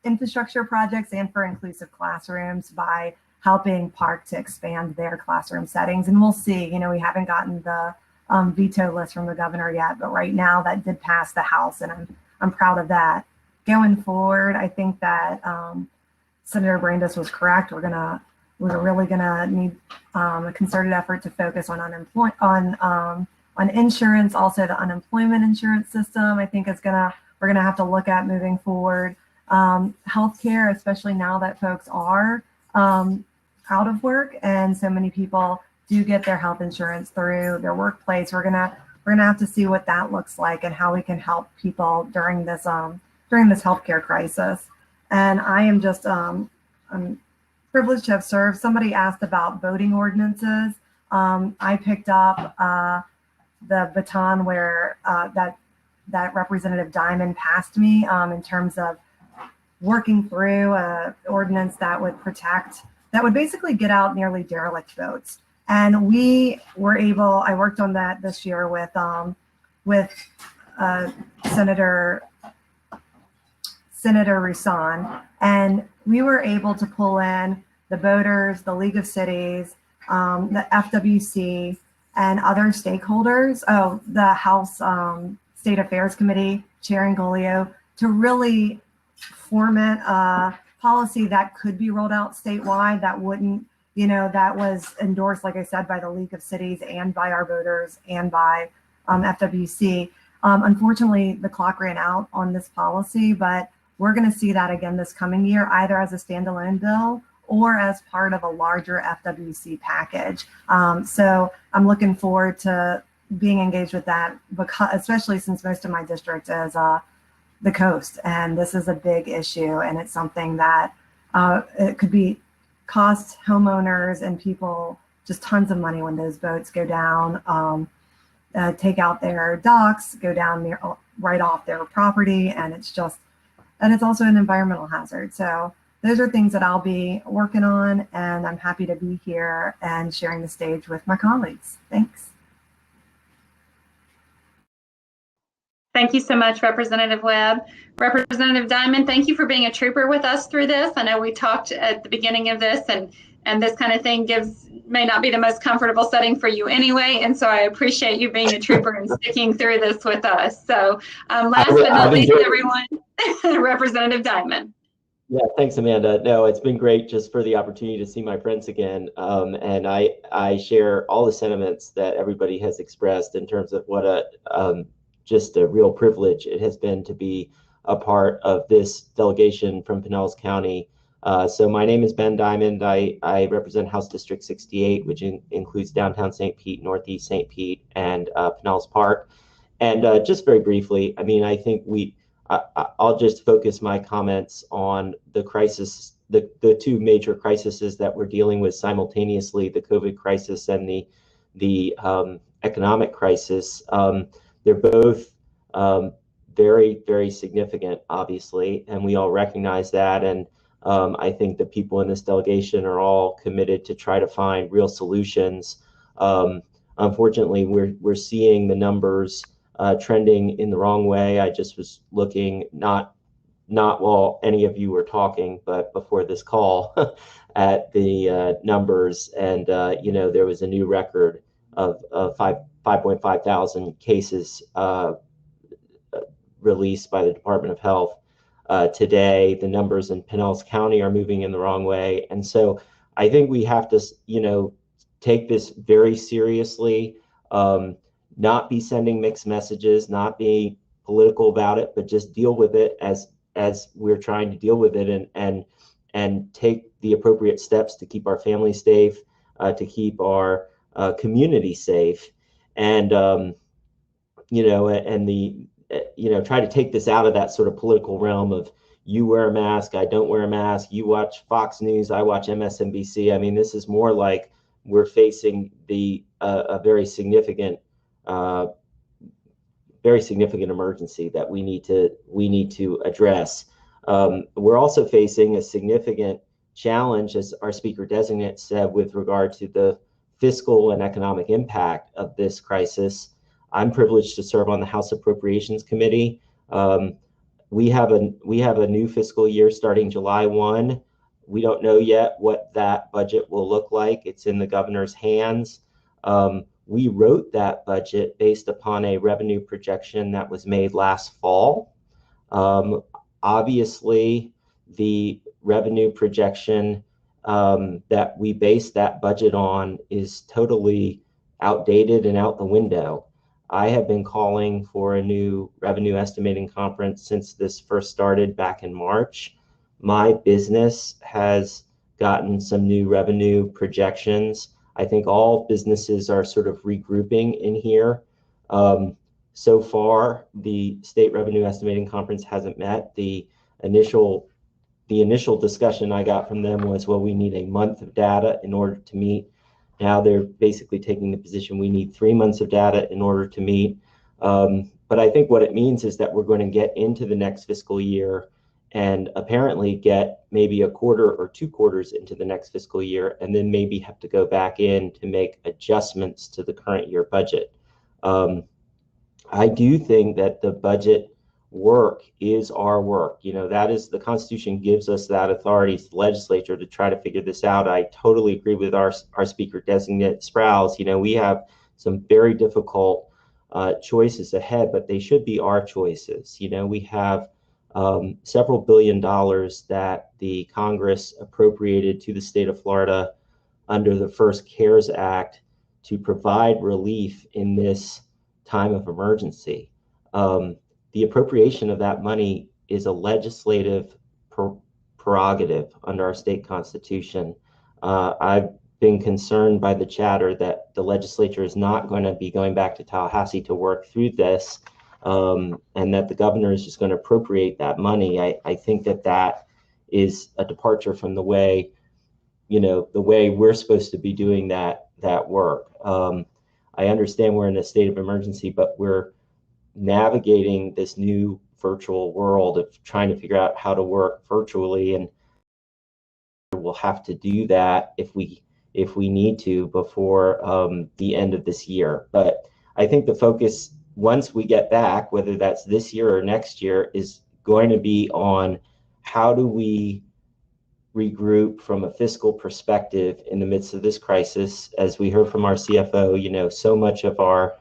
infrastructure projects and for inclusive classrooms by helping Park to expand their classroom settings. And we'll see, you know, we haven't gotten the veto list from the governor yet, but right now that did pass the House, and I'm proud of that. Going forward, I think that Senator Brandes was correct. We're really gonna need a concerted effort to focus on on insurance. Also, the unemployment insurance system, I think we're gonna have to look at moving forward. Healthcare, especially now that folks are out of work, and so many people do get their health insurance through their workplace. We're gonna have to see what that looks like and how we can help people during this healthcare crisis. And I am just I'm privileged to have served. Somebody asked about voting ordinances. I picked up the baton where that Representative Diamond passed me in terms of working through an ordinance that would basically get out nearly derelict votes. And we were able, I worked on that this year with Senator Roussan, and we were able to pull in the voters, the League of Cities, the FWC, and other stakeholders, the House State Affairs Committee, Chair Angolio, to really format a policy that could be rolled out statewide that wouldn't, that was endorsed, like I said, by the League of Cities and by our voters and by FWC. Unfortunately, the clock ran out on this policy, but we're going to see that again this coming year, either as a standalone bill or as part of a larger FWC package. So I'm looking forward to being engaged with that, because, especially since most of my district is the coast, and this is a big issue, and it's something that it could cost homeowners and people just tons of money when those boats go down, take out their docks, go down right off their property, and it's also an environmental hazard. So those are things that I'll be working on, and I'm happy to be here and sharing the stage with my colleagues. Thanks. Thank you so much, Representative Webb. Representative Diamond, thank you for being a trooper with us through this. I know we talked at the beginning of this, and this kind of thing may not be the most comfortable setting for you anyway, and so I appreciate you being a trooper and sticking through this with us. So last but not least, everyone, Representative Diamond. Yeah, thanks, Amanda. No, it's been great just for the opportunity to see my friends again. And I share all the sentiments that everybody has expressed in terms of what just a real privilege it has been to be a part of this delegation from Pinellas County. So my name is Ben Diamond. I represent House District 68, which includes downtown St. Pete, Northeast St. Pete, and Pinellas Park. And just very briefly, I mean, I think I'll just focus my comments on the crisis, the two major crises that we're dealing with simultaneously, the COVID crisis and the economic crisis. They're both very, very significant, obviously, and we all recognize that. And I think the people in this delegation are all committed to try to find real solutions. Unfortunately, we're seeing the numbers trending in the wrong way. I just was looking, not while any of you were talking, but before this call, at the numbers, and there was a new record of 5.5 thousand cases released by the Department of Health today. The numbers in Pinellas County are moving in the wrong way, and so I think we have to, take this very seriously. Not be sending mixed messages, not be political about it, but just deal with it as we're trying to deal with it, and take the appropriate steps to keep our families safe, to keep our community safe, and try to take this out of that sort of political realm of you wear a mask, I don't wear a mask, you watch Fox News, I watch MSNBC. I mean, this is more like we're facing a very significant emergency that we need to address. We're also facing a significant challenge, as our speaker designate said, with regard to the fiscal and economic impact of this crisis. I'm privileged to serve on the House Appropriations Committee. We have a new fiscal year starting July 1. We don't know yet what that budget will look like. It's in the governor's hands. we wrote that budget based upon a revenue projection that was made last fall. Obviously, the revenue projection that we based that budget on is totally outdated and out the window. I have been calling for a new revenue estimating conference since this first started back in March. My business has gotten some new revenue projections. I think all businesses are sort of regrouping in here. So far, the State Revenue Estimating Conference hasn't met. The initial discussion I got from them was, well, we need a month of data in order to meet. Now they're basically taking the position we need 3 months of data in order to meet. But I think what it means is that we're going to get into the next fiscal year and apparently get maybe a quarter or 2 quarters into the next fiscal year, and then maybe have to go back in to make adjustments to the current year budget. I do think that the budget work is our work. You know, that is, the Constitution gives us that authority as the legislature to try to figure this out. I totally agree with our Speaker Designate Sprouse. You know, we have some very difficult choices ahead, but they should be our choices. You know, we have several $1 billion that the Congress appropriated to the state of Florida under the first CARES Act to provide relief in this time of emergency. The appropriation of that money is a legislative prerogative under our state constitution. I've been concerned by the chatter that the legislature is not going to be going back to Tallahassee to work through this, and that the governor is just going to appropriate that money. I think that that is a departure from the way, you know, the way we're supposed to be doing that work. I understand we're in a state of emergency, but we're navigating this new virtual world of trying to figure out how to work virtually, and we'll have to do that if we need to before the end of this year. But I think the focus, once we get back, whether that's this year or next year, is going to be on how do we regroup from a fiscal perspective in the midst of this crisis. As we heard from our CFO, you know, so much of our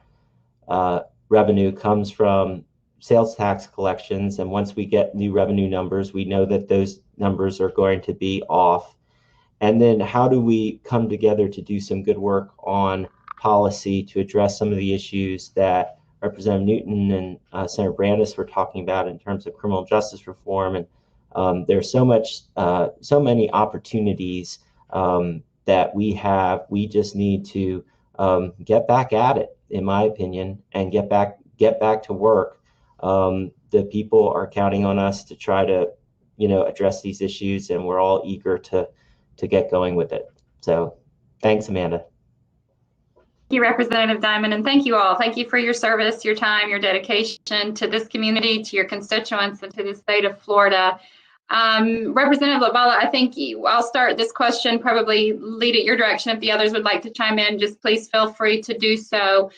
revenue comes from sales tax collections, and once we get new revenue numbers, we know that those numbers are going to be off. And then how do we come together to do some good work on policy to address some of the issues that Representative Newton and Senator Brandis were talking about in terms of criminal justice reform. And there's so many opportunities that we have. We just need to get back at it, in my opinion, and get back to work. The people are counting on us to try to, you know, address these issues, and we're all eager to get going with it. So thanks, Amanda. Thank you, Representative Diamond, and thank you all. Thank you for your service, your time, your dedication to this community, to your constituents, and to the state of Florida. Representative LaValla, I think I'll start this question, probably lead it your direction. If the others would like to chime in, just please feel free to do so.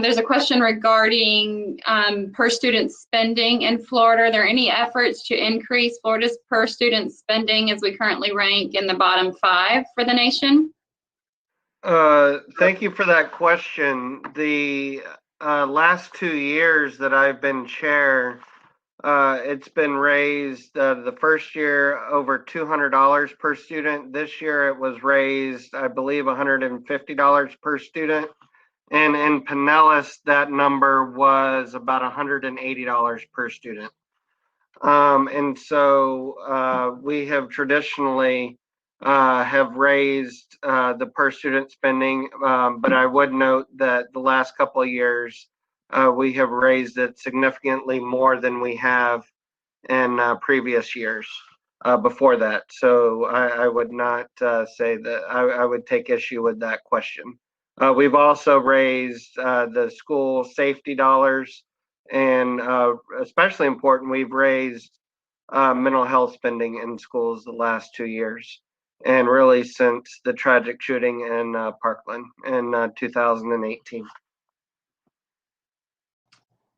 There's a question regarding per student spending in Florida. Are there any efforts to increase Florida's per student spending, as we currently rank in the bottom 5 for the nation? Thank you for that question. The last 2 years that I've been chair, it's been raised the first year over $200 per student. This year it was raised, I believe, $150 per student. And in Pinellas, that number was about $180 per student. And so we have traditionally have raised the per student spending, but I would note that the last couple of years we have raised it significantly more than we have in previous years before that. So I would not say that I would take issue with that question. We've also raised the school safety dollars, and especially important, we've raised mental health spending in schools the last 2 years, and really since the tragic shooting in Parkland in 2018.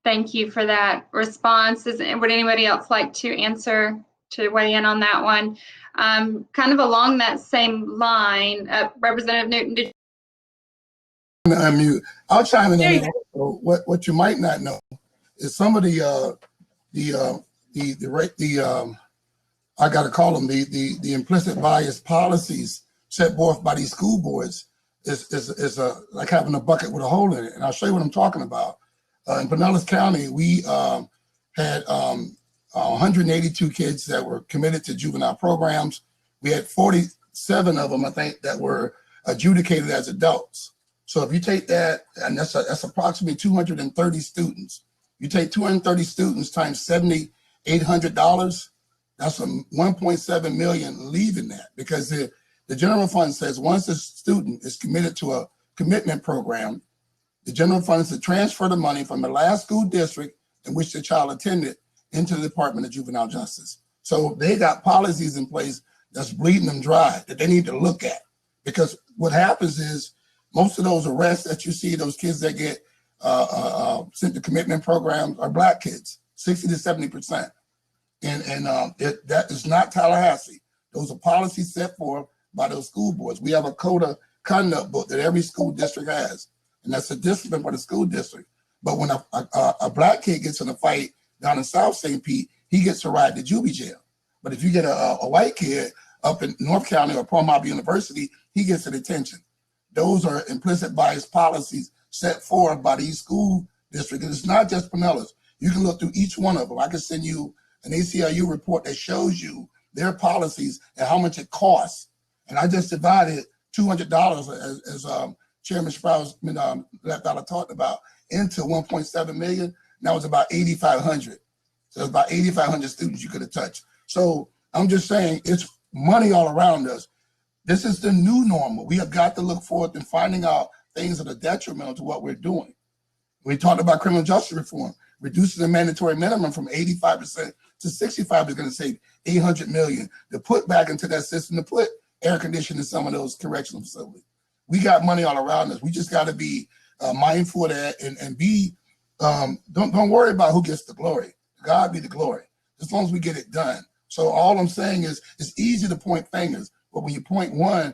Thank you for that response. Would anybody else like to answer, to weigh in on that one? Kind of along that same line, Representative Newton, did Unmute. I'll chime in. What you might not know is some of I got to call them the implicit bias policies set forth by these school boards is like having a bucket with a hole in it. And I'll show you what I'm talking about. In Pinellas County, we had 182 kids that were committed to juvenile programs. We had 47 of them, I think, that were adjudicated as adults. So if you take that, and that's approximately 230 students. You take 230 students times $7,800. That's a 1.7 million leaving that, because the general fund says once a student is committed to a commitment program, the general fund is to transfer the money from the last school district in which the child attended into the Department of Juvenile Justice. So they got policies in place that's bleeding them dry that they need to look at, because what happens is most of those arrests that you see, those kids that get sent to commitment programs are Black kids, 60 to 70%. And that is not Tallahassee. Those are policies set forth by those school boards. We have a code of conduct book that every school district has, and that's a discipline for the school district. But when a Black kid gets in a fight down in South St. Pete, he gets to ride to juvie jail. But if you get a white kid up in North County or Palm Harbor University, he gets a detention. Those are implicit bias policies set forth by these school districts. And it's not just Pinellas. You can look through each one of them. I can send you an ACLU report that shows you their policies and how much it costs. And I just divided $200, as Chairman Sprouse left out talked about, into 1.7 million. Now it's about 8,500. So it's about 8,500 students you could have touched. So I'm just saying, it's money all around us. This is the new normal. We have got to look forward to finding out things that are detrimental to what we're doing. We talked about criminal justice reform, reducing the mandatory minimum from 85% to 65% is going to save $800 million to put back into that system, to put air conditioning in some of those correctional facilities. We got money all around us. We just got to be mindful of that and be, don't worry about who gets the glory. God be the glory, as long as we get it done. So all I'm saying is it's easy to point fingers, but when you point one,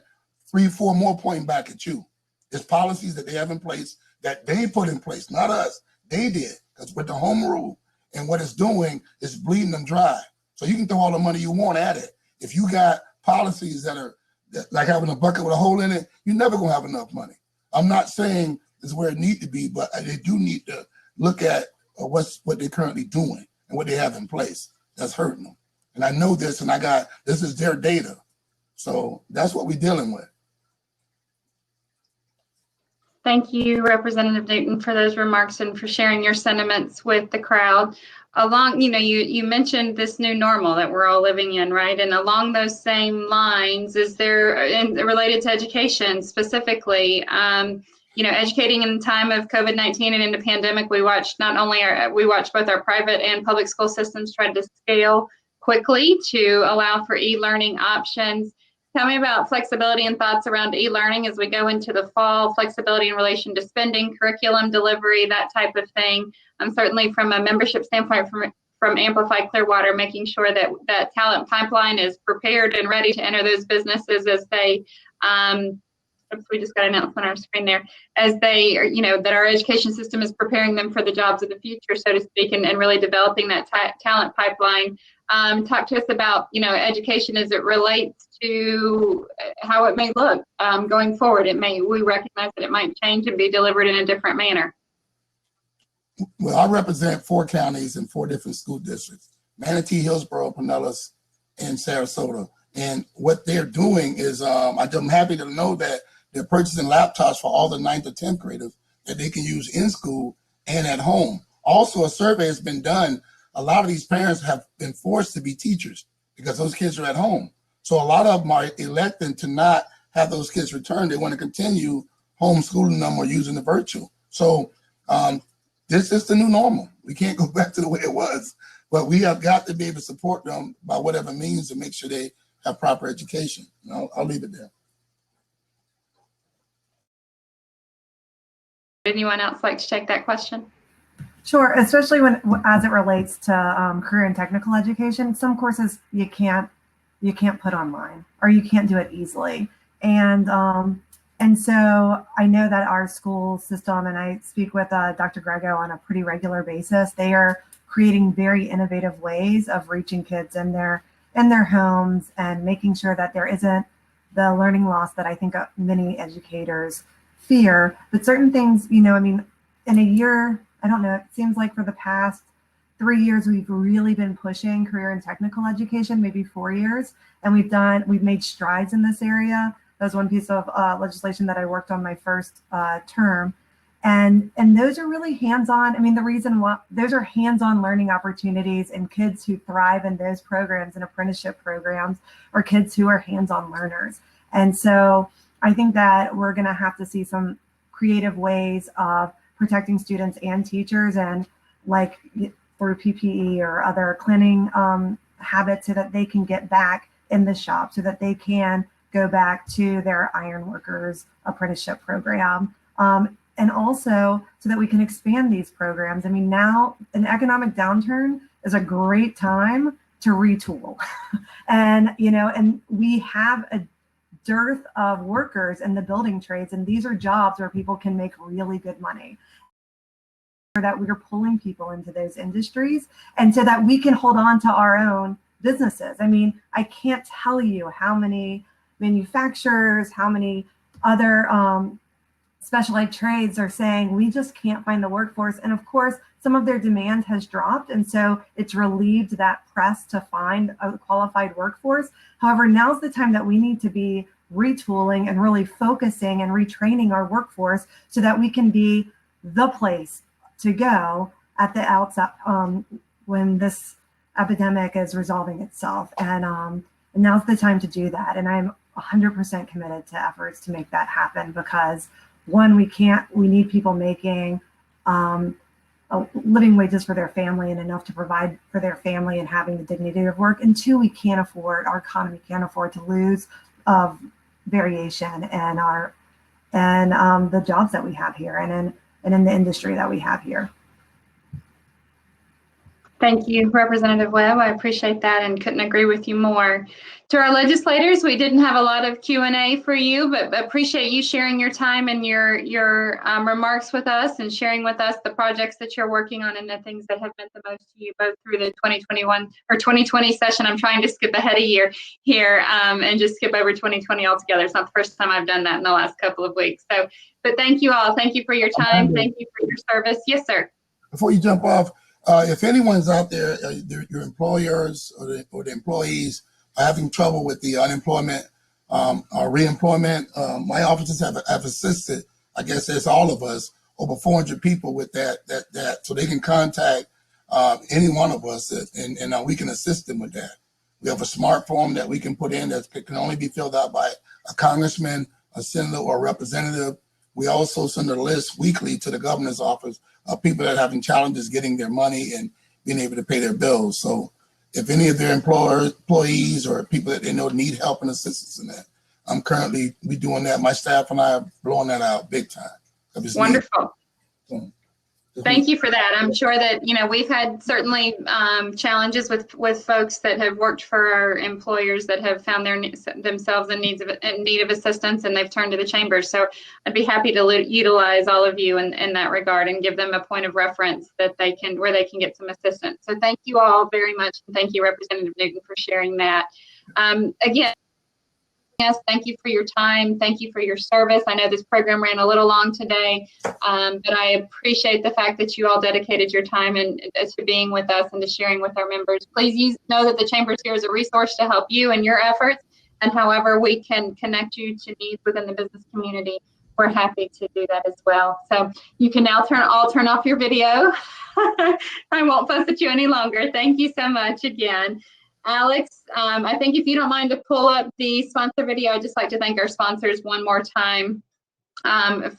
3, 4 more pointing back at you. There's policies that they have in place that they put in place, not us. They did, because with the home rule and what it's doing is bleeding them dry. So you can throw all the money you want at it. If you got policies that like having a bucket with a hole in it, you're never gonna have enough money. I'm not saying it's where it needs to be, but they do need to look at what they're currently doing and what they have in place that's hurting them. And I know this, and this is their data. So that's what we're dealing with. Thank you, Representative Newton, for those remarks and for sharing your sentiments with the crowd. Along, you mentioned this new normal that we're all living in, right? And along those same lines, is there, and related to education specifically, educating in the time of COVID-19 and in the pandemic, we watched both our private and public school systems try to scale quickly to allow for e-learning options. Tell me about flexibility and thoughts around e-learning as we go into the fall, flexibility in relation to spending, curriculum delivery, that type of thing. Certainly from a membership standpoint from Amplify Clearwater, making sure that that talent pipeline is prepared and ready to enter those businesses as they, we just got an announcement on our screen there, as they, that our education system is preparing them for the jobs of the future, so to speak, and really developing that talent pipeline. Talk to us about, education as it relates to how it may look going forward. We recognize that it might change and be delivered in a different manner. Well, I represent 4 counties and 4 different school districts: Manatee, Hillsborough, Pinellas, and Sarasota. And what they're doing is, I'm happy to know that they're purchasing laptops for all the 9th to 10th graders that they can use in school and at home. Also, a survey has been done. A lot of these parents have been forced to be teachers because those kids are at home. So a lot of them are electing to not have those kids return. They want to continue homeschooling them or using the virtual. So this is the new normal. We can't go back to the way it was, but we have got to be able to support them by whatever means to make sure they have proper education. I'll leave it there. Anyone else like to take that question? Sure, especially as it relates to career and technical education. Some courses you can't put online, or you can't do it easily. And And so I know that our school system, and I speak with Dr. Grego on a pretty regular basis, they are creating very innovative ways of reaching kids in their homes and making sure that there isn't the learning loss that I think many educators fear. But certain things, you know, I mean, in a year, I don't know, it seems like for the past 3 years, we've really been pushing career and technical education, maybe 4 years, and we've made strides in this area. That was one piece of legislation that I worked on my first term. And those are really hands-on. I mean, the reason why those are hands-on learning opportunities, and kids who thrive in those programs and apprenticeship programs are kids who are hands-on learners. And so I think that we're going to have to see some creative ways of protecting students and teachers, and like through PPE or other cleaning habits, so that they can get back in the shop, so that they can go back to their ironworkers apprenticeship program. And also so that we can expand these programs. I mean, now an economic downturn is a great time to retool. And, you know, and we have a dearth of workers in the building trades, and these are jobs where people can make really good money. That we're pulling people into those industries, and so that we can hold on to our own businesses. I mean, I can't tell you how many manufacturers, how many other specialized trades are saying we just can't find the workforce. And of course, some of their demand has dropped, and so it's relieved that press to find a qualified workforce. However, now's the time that we need to be retooling and really focusing and retraining our workforce so that we can be the place to go at the outset when this epidemic is resolving itself. And now's the time to do that. And I'm 100% committed to efforts to make that happen, because one, we need people making living wages for their family and enough to provide for their family and having the dignity of work. And two, our economy can't afford to lose variation and the jobs that we have here and in the industry that we have here. Thank you, Representative Webb. I appreciate that and couldn't agree with you more. To our legislators, we didn't have a lot of Q&A for you, but appreciate you sharing your time and your remarks with us, and sharing with us the projects that you're working on and the things that have meant the most to you, both through the 2021 or 2020 session. I'm trying to skip ahead a year here and just skip over 2020 altogether. It's not the first time I've done that in the last couple of weeks. So, but thank you all. Thank you for your time. Thank you for your service. Yes, sir. Before you jump off, if anyone's out there, your employers or the employees are having trouble with the unemployment or reemployment, my offices have assisted, I guess that's all of us, over 400 people with that, so they can contact any one of us, and we can assist them with that. We have a smart form that we can put in that can only be filled out by a congressman, a senator, or a representative. We also send a list weekly to the governor's office of people that are having challenges getting their money and being able to pay their bills. So if any of their employees or people that they know need help and assistance in that, I'm currently doing that. My staff and I are blowing that out big time. Wonderful. Thank you for that. I'm sure that, you know, we've had certainly challenges with folks that have worked for our employers that have found themselves in need of assistance, and they've turned to the chamber. So I'd be happy to utilize all of you in that regard and give them a point of reference that where they can get some assistance. So thank you all very much. And thank you, Representative Newton, for sharing that. Again, yes, thank you for your time. Thank you for your service. I know this program ran a little long today, but I appreciate the fact that you all dedicated your time and to being with us and to sharing with our members. Please know that the Chamber's here as a resource to help you in your efforts, and however we can connect you to needs within the business community, we're happy to do that as well. So you can now turn off your video. I won't fuss at you any longer. Thank you so much again. Alex, I think if you don't mind to pull up the sponsor video, I'd just like to thank our sponsors one more time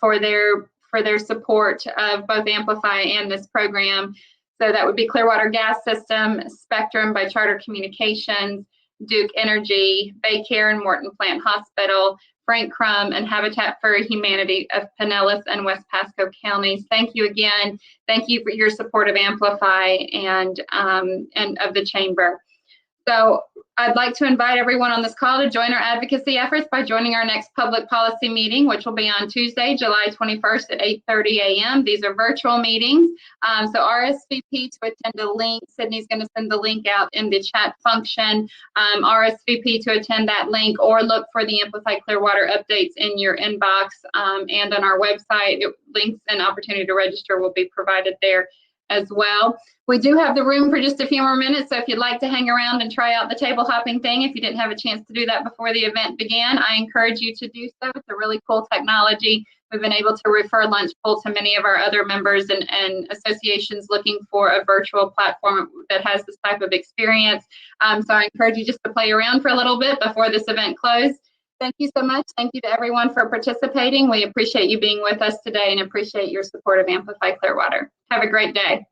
for their support of both Amplify and this program. So that would be Clearwater Gas System, Spectrum by Charter Communications, Duke Energy, Baycare and Morton Plant Hospital, Frank Crum, and Habitat for Humanity of Pinellas and West Pasco counties. Thank you again. Thank you for your support of Amplify and of the Chamber. So I'd like to invite everyone on this call to join our advocacy efforts by joining our next public policy meeting, which will be on Tuesday, July 21st at 8:30 a.m. These are virtual meetings. So RSVP to attend a link. Sydney's going to send the link out in the chat function. RSVP to attend that link, or look for the Amplify Clearwater updates in your inbox and on our website. Links and opportunity to register will be provided there as well. We do have the room for just a few more minutes, so if you'd like to hang around and try out the table hopping thing, if you didn't have a chance to do that before the event began, I encourage you to do so. It's a really cool technology. We've been able to refer Lunchpool to many of our other members and associations looking for a virtual platform that has this type of experience. So I encourage you just to play around for a little bit before this event closed. Thank you so much. Thank you to everyone for participating. We appreciate you being with us today and appreciate your support of Amplify Clearwater. Have a great day.